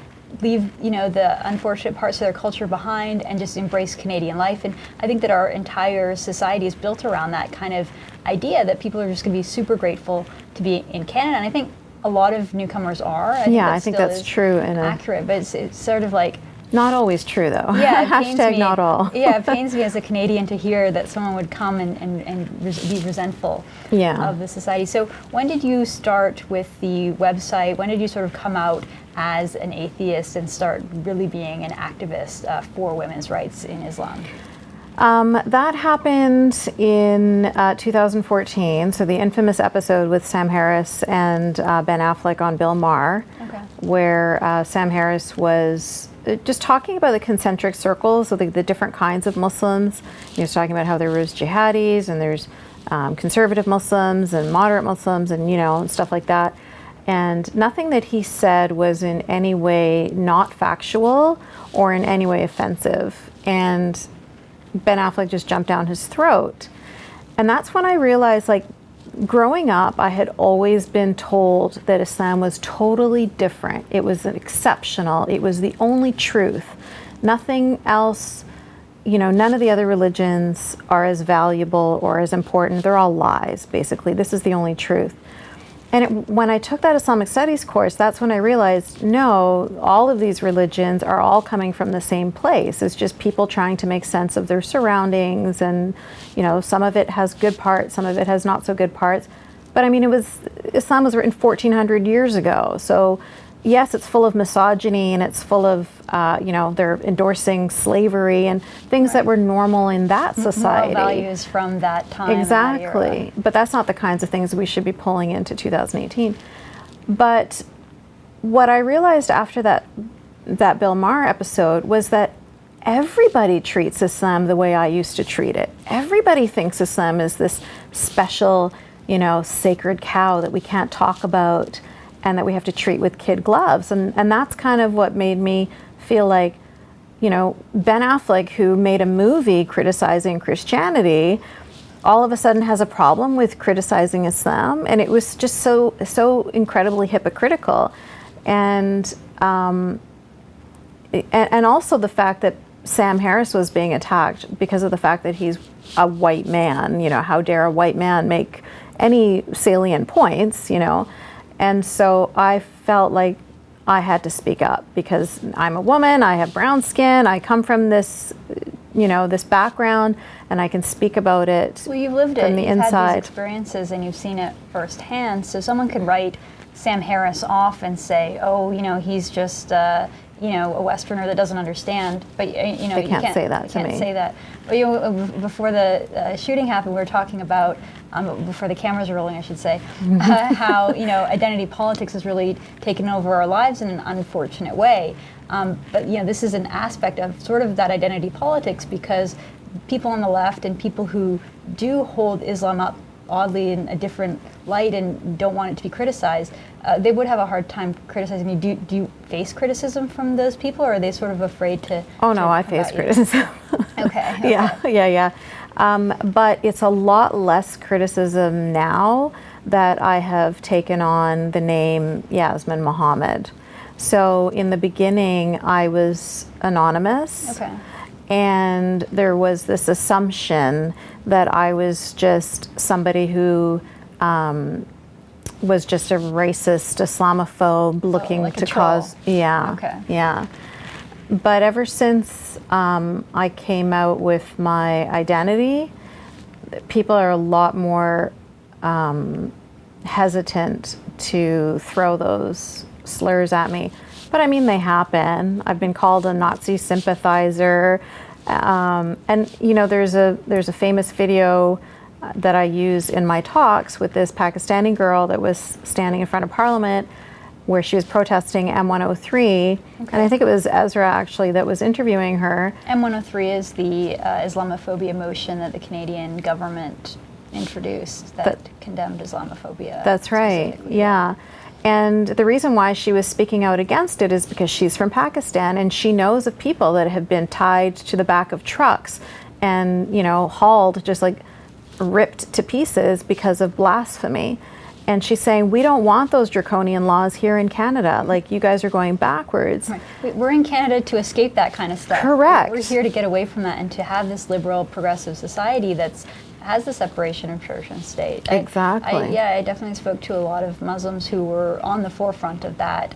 leave, you know, the unfortunate parts of their culture behind and just embrace Canadian life. And I think that our entire society is built around that kind of idea that people are just going to be super grateful to be in Canada. And I think a lot of newcomers are. I think that's true. Accurate, but it's sort of like... Not always true, though. Yeah, Hashtag not all. Yeah, it pains me as a Canadian to hear that someone would come and be resentful of the society. So when did you start with the website? When did you sort of come out as an atheist and start really being an activist for women's rights in Islam? That happened in 2014, so the infamous episode with Sam Harris and Ben Affleck on Bill Maher, where Sam Harris was just talking about the concentric circles of the different kinds of Muslims. He was talking about how there was jihadis and there's conservative Muslims and moderate Muslims and, you know, and stuff like that. And nothing that he said was in any way not factual or in any way offensive. And Ben Affleck just jumped down his throat. And that's when I realized, like, growing up, I had always been told that Islam was totally different. It was exceptional. It was the only truth. Nothing else, you know, none of the other religions are as valuable or as important. They're all lies, basically. This is the only truth. And when I took that Islamic Studies course, that's when I realized, no, all of these religions are all coming from the same place. It's just people trying to make sense of their surroundings. And, you know, some of it has good parts, some of it has not so good parts. But I mean, Islam was written 1400 years ago. So yes, it's full of misogyny and it's full of, you know, they're endorsing slavery and things that were normal in that society. Moral values from that time. Exactly. But that's not the kinds of things we should be pulling into 2018. But what I realized after that Bill Maher episode was that everybody treats Islam the way I used to treat it. Everybody thinks Islam is this special, sacred cow that we can't talk about and that we have to treat with kid gloves. And that's kind of what made me feel like, Ben Affleck, who made a movie criticizing Christianity, all of a sudden has a problem with criticizing Islam. And it was just so incredibly hypocritical. And also the fact that Sam Harris was being attacked because of the fact that he's a white man. How dare a white man make any salient points, And so I felt like I had to speak up because I'm a woman, I have brown skin, I come from this, this background, and I can speak about it. Well, you've lived from it, the you've inside. had these experiences and you've seen it firsthand. So someone could write Sam Harris off and say, oh, he's just, a Westerner that doesn't understand. But they can't say that to me. Can't say that. But before the shooting happened, we were talking about before the cameras are rolling, I should say, how identity politics has really taken over our lives in an unfortunate way. But this is an aspect of sort of that identity politics because people on the left and people who do hold Islam up oddly in a different light and don't want it to be criticized, they would have a hard time criticizing you. Do you face criticism from those people, or are they sort of afraid to? Oh no, I face criticism. Okay. Yeah. But it's a lot less criticism now that I have taken on the name Yasmine Mohammed. So in the beginning, I was anonymous. Okay. And there was this assumption that I was just somebody who was just a racist Islamophobe looking like a to troll. cause. Yeah. Okay. Yeah. But ever since I came out with my identity, people are a lot more hesitant to throw those slurs at me. But I mean, they happen. I've been called a Nazi sympathizer. And there's a famous video that I use in my talks with this Pakistani girl that was standing in front of Parliament where she was protesting M103. And I think it was Ezra actually that was interviewing her. M103 is the Islamophobia motion that the Canadian government introduced that condemned Islamophobia. That's right, yeah. And the reason why she was speaking out against it is because she's from Pakistan and she knows of people that have been tied to the back of trucks and, hauled, just like ripped to pieces because of blasphemy. And she's saying, we don't want those draconian laws here in Canada. Like, you guys are going backwards. Right. We're in Canada to escape that kind of stuff. Correct. We're here to get away from that and to have this liberal, progressive society that's has the separation of church and state. Exactly. I definitely spoke to a lot of Muslims who were on the forefront of that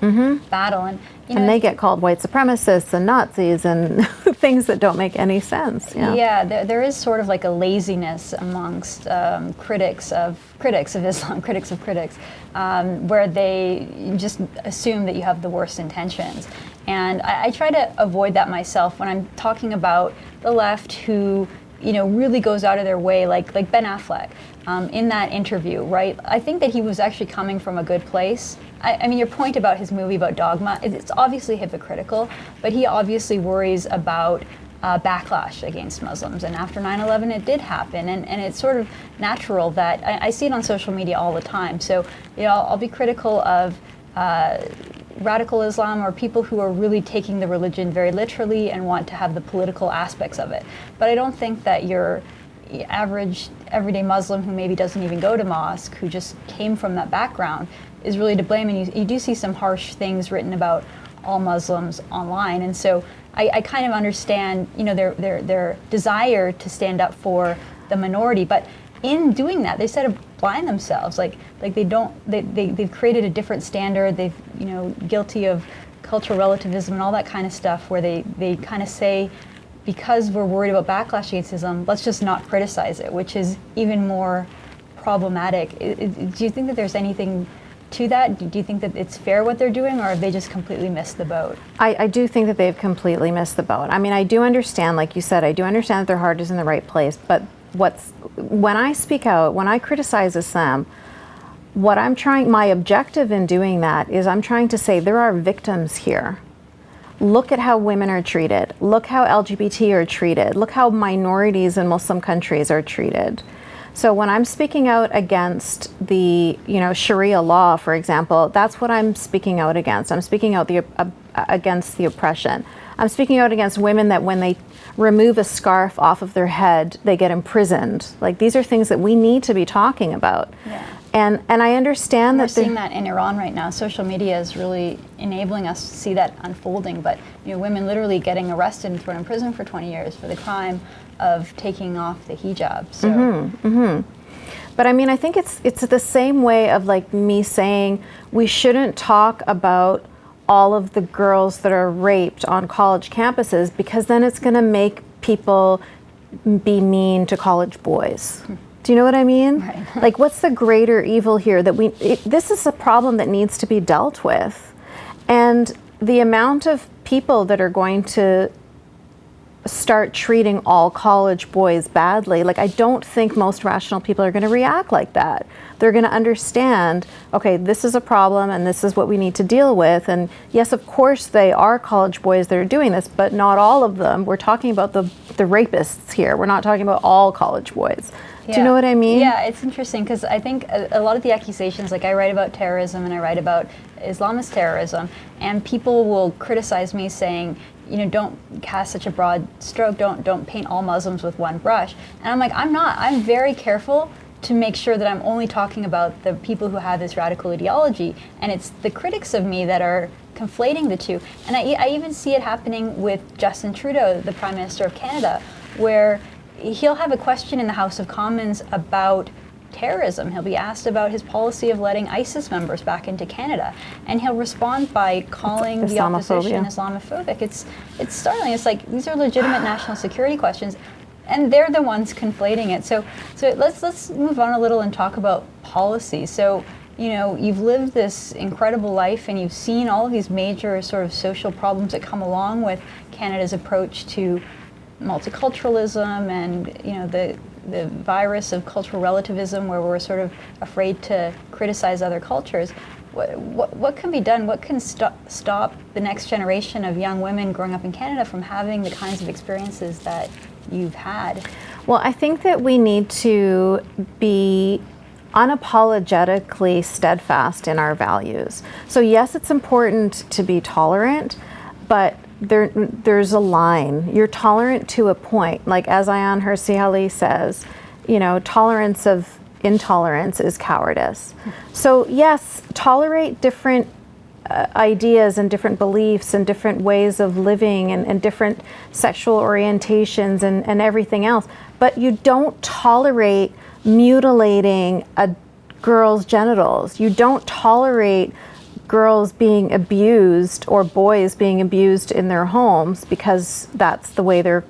battle. And they get called white supremacists and Nazis and things that don't make any sense. Yeah, there is sort of like a laziness amongst critics of Islam, critics of critics, where they just assume that you have the worst intentions. And I try to avoid that myself when I'm talking about the left who really goes out of their way, like Ben Affleck in that interview, right? I think that he was actually coming from a good place. I mean, your point about his movie about dogma, it's obviously hypocritical, but he obviously worries about backlash against Muslims. And after 9/11, it did happen. And it's sort of natural that, I see it on social media all the time. So, I'll be critical of radical Islam or people who are really taking the religion very literally and want to have the political aspects of it. But I don't think that your average everyday Muslim who maybe doesn't even go to mosque, who just came from that background, is really to blame. And you do see some harsh things written about all Muslims online. And so I kind of understand, their desire to stand up for the minority, but in doing that, they sort of blind themselves. They've created a different standard. They've, guilty of cultural relativism and all that kind of stuff, where they kind of say, because we're worried about backlash against Islam, let's just not criticize it, which is even more problematic. Do you think that there's anything to that? Do you think that it's fair what they're doing, or have they just completely missed the boat? I do think that they've completely missed the boat. I mean, I do understand, like you said, I do understand that their heart is in the right place, but when I speak out, when I criticize Islam, my objective in doing that is I'm trying to say there are victims here. look at how women are treated. Look how LGBT are treated. Look how minorities in Muslim countries are treated. So when I'm speaking out against the, Sharia law, for example, that's what I'm speaking out against. I'm speaking out against the oppression. I'm speaking out against women that when they remove a scarf off of their head, they get imprisoned. Like, these are things that we need to be talking about. Yeah. And I understand we're that seeing that in Iran right now. Social media is really enabling us to see that unfolding. But women literally getting arrested and thrown in prison for 20 years for the crime of taking off the hijab. So. But I mean, I think it's the same way of like me saying we shouldn't talk about all of the girls that are raped on college campuses, because then it's going to make people be mean to college boys. Do you know what I mean? Right. Like, what's the greater evil here? This is a problem that needs to be dealt with. And the amount of people that are going to start treating all college boys badly, like, I don't think most rational people are going to react like that. They're going to understand, okay, this is a problem and this is what we need to deal with. And yes, of course, they are college boys that are doing this, but not all of them. We're talking about the rapists here. We're not talking about all college boys. Yeah. Do you know what I mean? Yeah, it's interesting because I think a lot of the accusations, like I write about terrorism and I write about Islamist terrorism, and people will criticize me saying, don't cast such a broad stroke, don't paint all Muslims with one brush. And I'm like, I'm very careful to make sure that I'm only talking about the people who have this radical ideology, and it's the critics of me that are conflating the two. And I even see it happening with Justin Trudeau, the Prime Minister of Canada, where he'll have a question in the House of Commons about terrorism. He'll be asked about his policy of letting ISIS members back into Canada, and he'll respond by calling the opposition Islamophobic. It's startling. It's like, these are legitimate national security questions, and they're the ones conflating it. So let's move on a little and talk about policy. So you've lived this incredible life, and you've seen all of these major sort of social problems that come along with Canada's approach to multiculturalism and the virus of cultural relativism, where we're sort of afraid to criticize other cultures. What can be done? What can stop the next generation of young women growing up in Canada from having the kinds of experiences that you've had? Well, I think that we need to be unapologetically steadfast in our values. So yes, it's important to be tolerant, but there's a line. You're tolerant to a point. Like, as Ayaan Hirsi Ali says, tolerance of intolerance is cowardice. So yes, tolerate different ideas and different beliefs and different ways of living and different sexual orientations and everything else. But you don't tolerate mutilating a girl's genitals. You don't tolerate girls being abused or boys being abused in their homes because that's the way their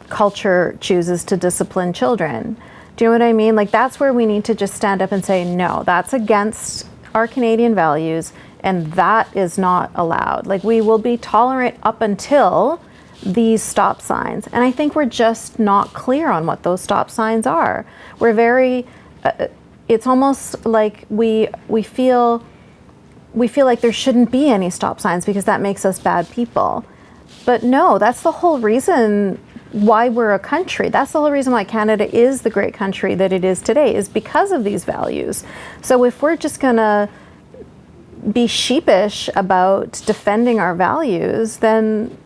culture chooses to discipline children. Do you know what I mean? Like, that's where we need to just stand up and say, no, that's against our Canadian values, and that is not allowed. Like, we will be tolerant up until these stop signs. And I think we're just not clear on what those stop signs are. We're very, it's almost like we feel like there shouldn't be any stop signs because that makes us bad people. But no, that's the whole reason why we're a country. That's the whole reason why Canada is the great country that it is today, is because of these values. So if we're just gonna be sheepish about defending our values, then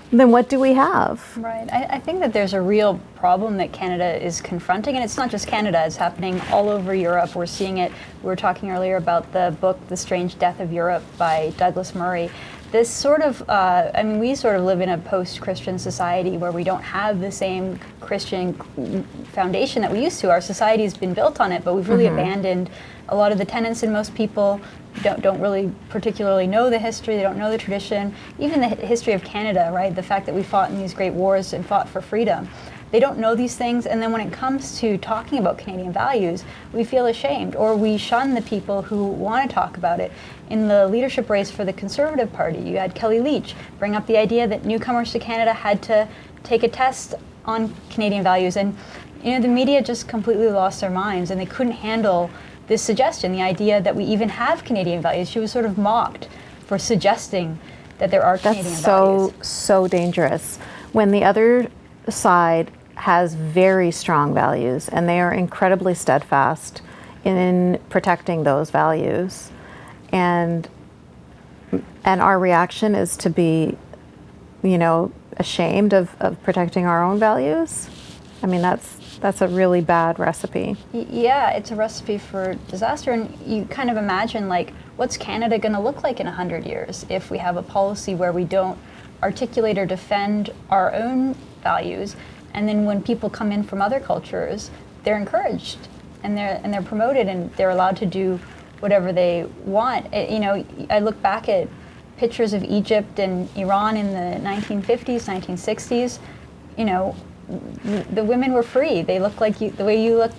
what do we have? Right. I think that there's a real problem that Canada is confronting, and it's not just Canada, it's happening all over Europe. We're seeing it. We were talking earlier about the book, The Strange Death of Europe by Douglas Murray. This sort of, we sort of live in a post-Christian society where we don't have the same Christian foundation that we used to. Our society has been built on it, but we've really abandoned a lot of the tenets, and most people don't really particularly know the history. They don't know the tradition, even the history of Canada, right? The fact that we fought in these great wars and fought for freedom. They don't know these things, and then when it comes to talking about Canadian values, we feel ashamed, or we shun the people who want to talk about it. In the leadership race for the Conservative Party, you had Kelly Leach bring up the idea that newcomers to Canada had to take a test on Canadian values, and the media just completely lost their minds, and they couldn't handle this suggestion, the idea that we even have Canadian values. She was sort of mocked for suggesting that there are Canadian That's values. so dangerous. When the other side has very strong values and they are incredibly steadfast in protecting those values, and our reaction is to be, ashamed of protecting our own values. I mean, that's a really bad recipe. Yeah, it's a recipe for disaster, and you kind of imagine, like, what's Canada going to look like in 100 years if we have a policy where we don't articulate or defend our own values, and then when people come in from other cultures, they're encouraged and they're promoted and they're allowed to do whatever they want. I look back at pictures of Egypt and Iran in the 1950s, 1960s. The women were free. They looked like the way you look,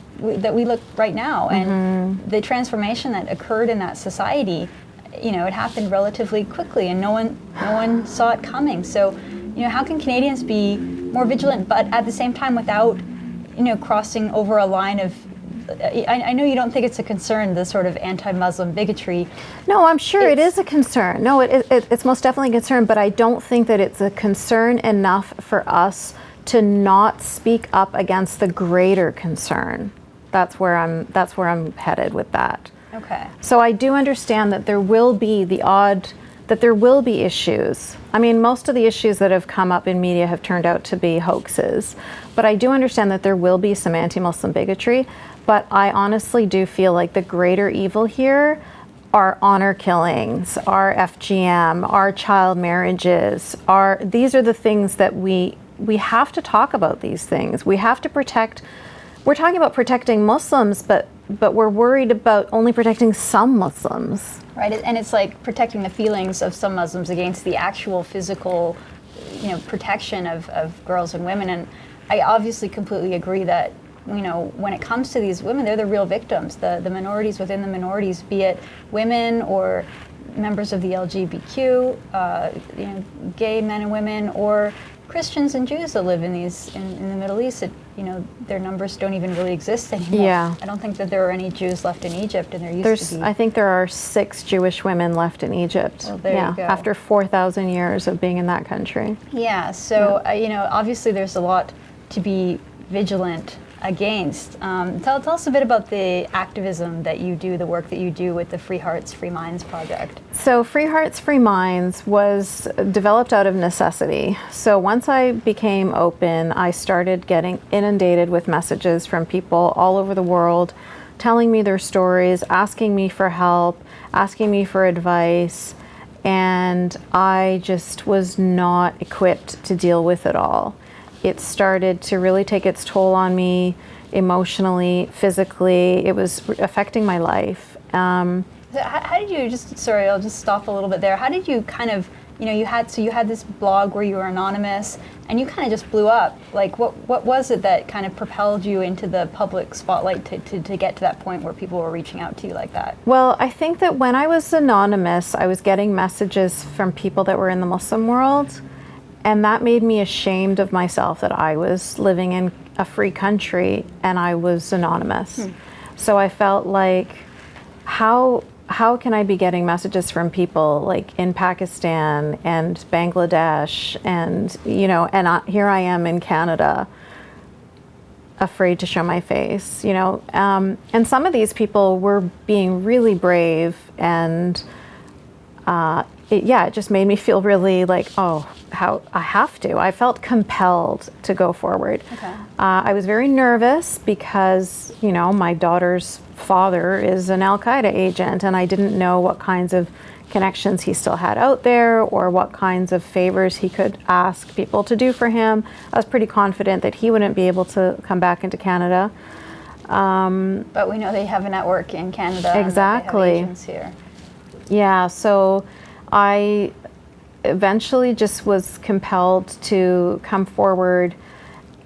that we look right now. And the transformation that occurred in that society, it happened relatively quickly, and no one saw it coming. So, how can Canadians be more vigilant, but at the same time without, crossing over a line of, I know you don't think it's a concern, the sort of anti-Muslim bigotry. No, I'm sure it is a concern. No, it's most definitely a concern, but I don't think that it's a concern enough for us to not speak up against the greater concern. That's where I'm headed with that. Okay. So I do understand that there will be issues. I mean, most of the issues that have come up in media have turned out to be hoaxes, but I do understand that there will be some anti-Muslim bigotry, but I honestly do feel like the greater evil here are honor killings, are FGM, are child marriages, these are the things that we have to talk about these things. We have to protect. We're talking about protecting Muslims, but we're worried about only protecting some Muslims. Right, and it's like protecting the feelings of some Muslims against the actual physical, protection of girls and women. And I obviously completely agree that, when it comes to these women, they're the real victims. The minorities within the minorities, be it women or members of the LGBTQ, gay men and women, or Christians and Jews that live in the Middle East. Their numbers don't even really exist anymore. Yeah. I don't think that there are any Jews left in Egypt, and there used to be. I think there are 6 Jewish women left in Egypt. Well, there you go. After 4,000 years of being in that country. Yeah. So obviously there's a lot to be vigilant against. Tell us a bit about the activism that you do, the work that you do with the Free Hearts, Free Minds project. So Free Hearts, Free Minds was developed out of necessity. So once I became open, I started getting inundated with messages from people all over the world, telling me their stories, asking me for help, asking me for advice, and I just was not equipped to deal with it all. It started to really take its toll on me emotionally, physically. It was affecting my life. How did you sorry, I'll just stop a little bit there. How did you kind of, you had this blog where you were anonymous and you kind of just blew up. Like what was it that kind of propelled you into the public spotlight to get to that point where people were reaching out to you like that? Well, I think that when I was anonymous, I was getting messages from people that were in the Muslim world. And that made me ashamed of myself that I was living in a free country and I was anonymous. So I felt like, how can I be getting messages from people like in Pakistan and Bangladesh and, here I am in Canada, afraid to show my face, and some of these people were being really brave, and it just made me feel really like, how I have to. I felt compelled to go forward. Okay. I was very nervous because, my daughter's father is an Al-Qaeda agent, and I didn't know what kinds of connections he still had out there or what kinds of favors he could ask people to do for him. I was pretty confident that he wouldn't be able to come back into Canada. But we know they have a network in Canada. Exactly. And they have agents here. Yeah, so I eventually just was compelled to come forward,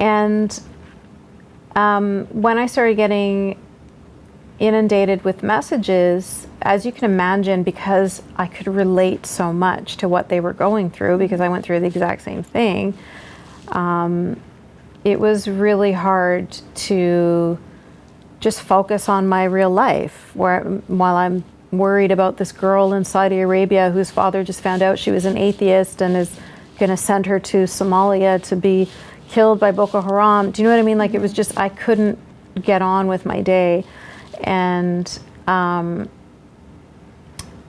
and when I started getting inundated with messages, as you can imagine, because I could relate so much to what they were going through because I went through the exact same thing, it was really hard to just focus on my real life while I'm worried about this girl in Saudi Arabia whose father just found out she was an atheist and is going to send her to Somalia to be killed by Boko Haram. Do you know what I mean? Like, it was just, I couldn't get on with my day. And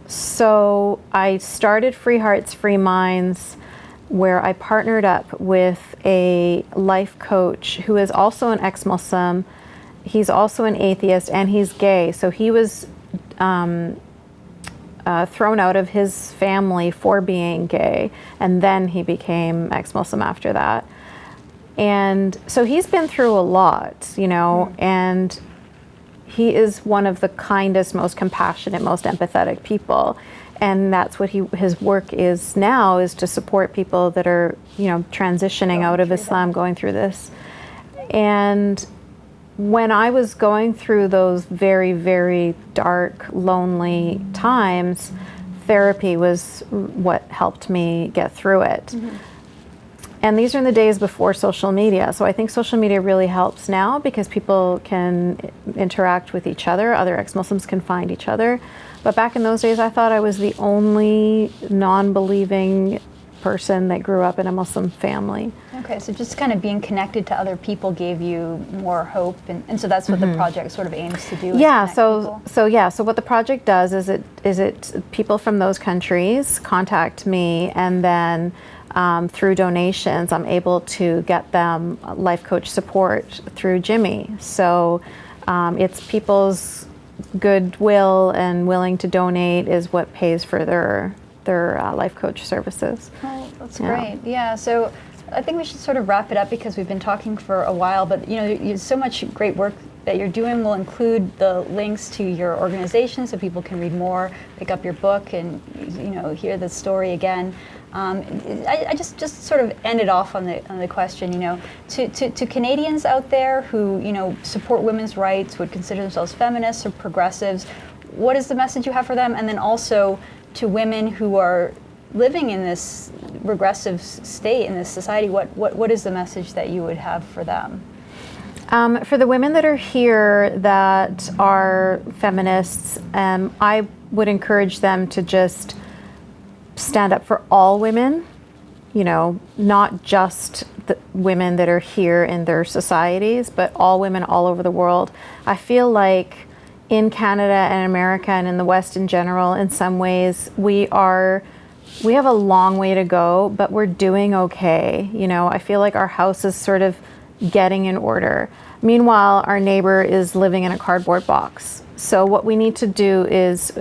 so I started Free Hearts, Free Minds, where I partnered up with a life coach who is also an ex-Muslim. He's also an atheist, and he's gay. So he was thrown out of his family for being gay, and then he became ex-Muslim after that. And so he's been through a lot, you know, and he is one of the kindest, most compassionate, most empathetic people. And that's what his work is now, is to support people that are, you know, transitioning out of Islam, going through this. And when I was going through those very, very dark, lonely times, therapy was what helped me get through it. And these are in the days before social media. So I think social media really helps now because people can interact with each other. Other ex-Muslims can find each other. But back in those days, I thought I was the only non-believing person that grew up in a Muslim family. Okay, so just kind of being connected to other people gave you more hope, and so that's what the project sort of aims to do. Yeah. So what the project does is it people from those countries contact me, and then through donations, I'm able to get them life coach support through Jimmy. So it's people's goodwill and willing to donate is what pays for their life coach services. Oh, that's great. Yeah. So I think we should sort of wrap it up because we've been talking for a while. But you know, there's so much great work that you're doing. We'll include the links to your organization so people can read more, pick up your book, and you know, hear the story again. I just sort of ended off on the question, you know, to Canadians out there who, you know, support women's rights, would consider themselves feminists or progressives, what is the message you have for them? And then also to women who are living in this regressive state in this society, what is the message that you would have for them? For the women that are here that are feminists, I would encourage them to just stand up for all women, you know, not just the women that are here in their societies, but all women all over the world. I feel like in Canada and America and in the West in general, in some ways, we have a long way to go, but we're doing okay. You know, I feel like our house is sort of getting in order. Meanwhile, our neighbor is living in a cardboard box. So what we need to do is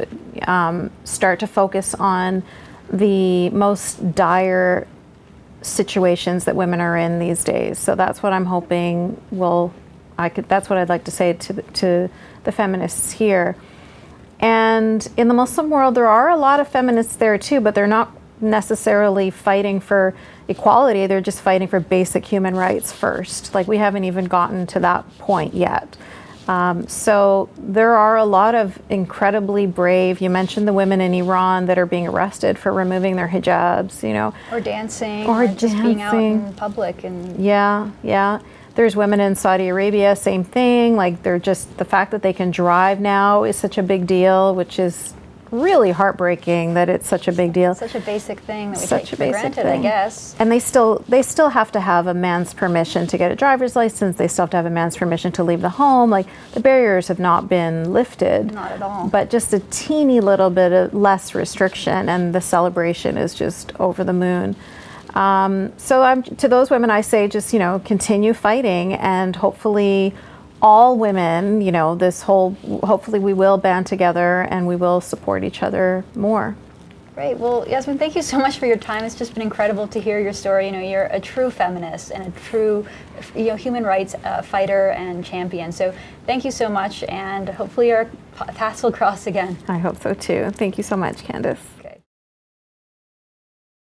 start to focus on the most dire situations that women are in these days. So that's what I'm hoping that's what I'd like to say to the feminists here. And in the Muslim world, there are a lot of feminists there too, but they're not necessarily fighting for equality. They're just fighting for basic human rights first. Like, we haven't even gotten to that point yet. So there are a lot of incredibly brave, you mentioned the women in Iran that are being arrested for removing their hijabs, you know. Or dancing, or just being out in public. And yeah. There's women in Saudi Arabia, same thing. Like, they're just, the fact that they can drive now is such a big deal, which is really heartbreaking that it's such a big deal. Such a basic thing that we Such take a for basic granted, thing. I guess. And they still have to have a man's permission to get a driver's license. They still have to have a man's permission to leave the home. Like, the barriers have not been lifted. Not at all. But just a teeny little bit of less restriction, and the celebration is just over the moon. So to those women, I say, just, you know, continue fighting, and hopefully all women, you know, hopefully we will band together and we will support each other more. Great. Well, Yasmine, thank you so much for your time. It's just been incredible to hear your story. You know, you're a true feminist and a true, you know, human rights fighter and champion. So thank you so much, and hopefully our paths will cross again. I hope so too. Thank you so much, Candice.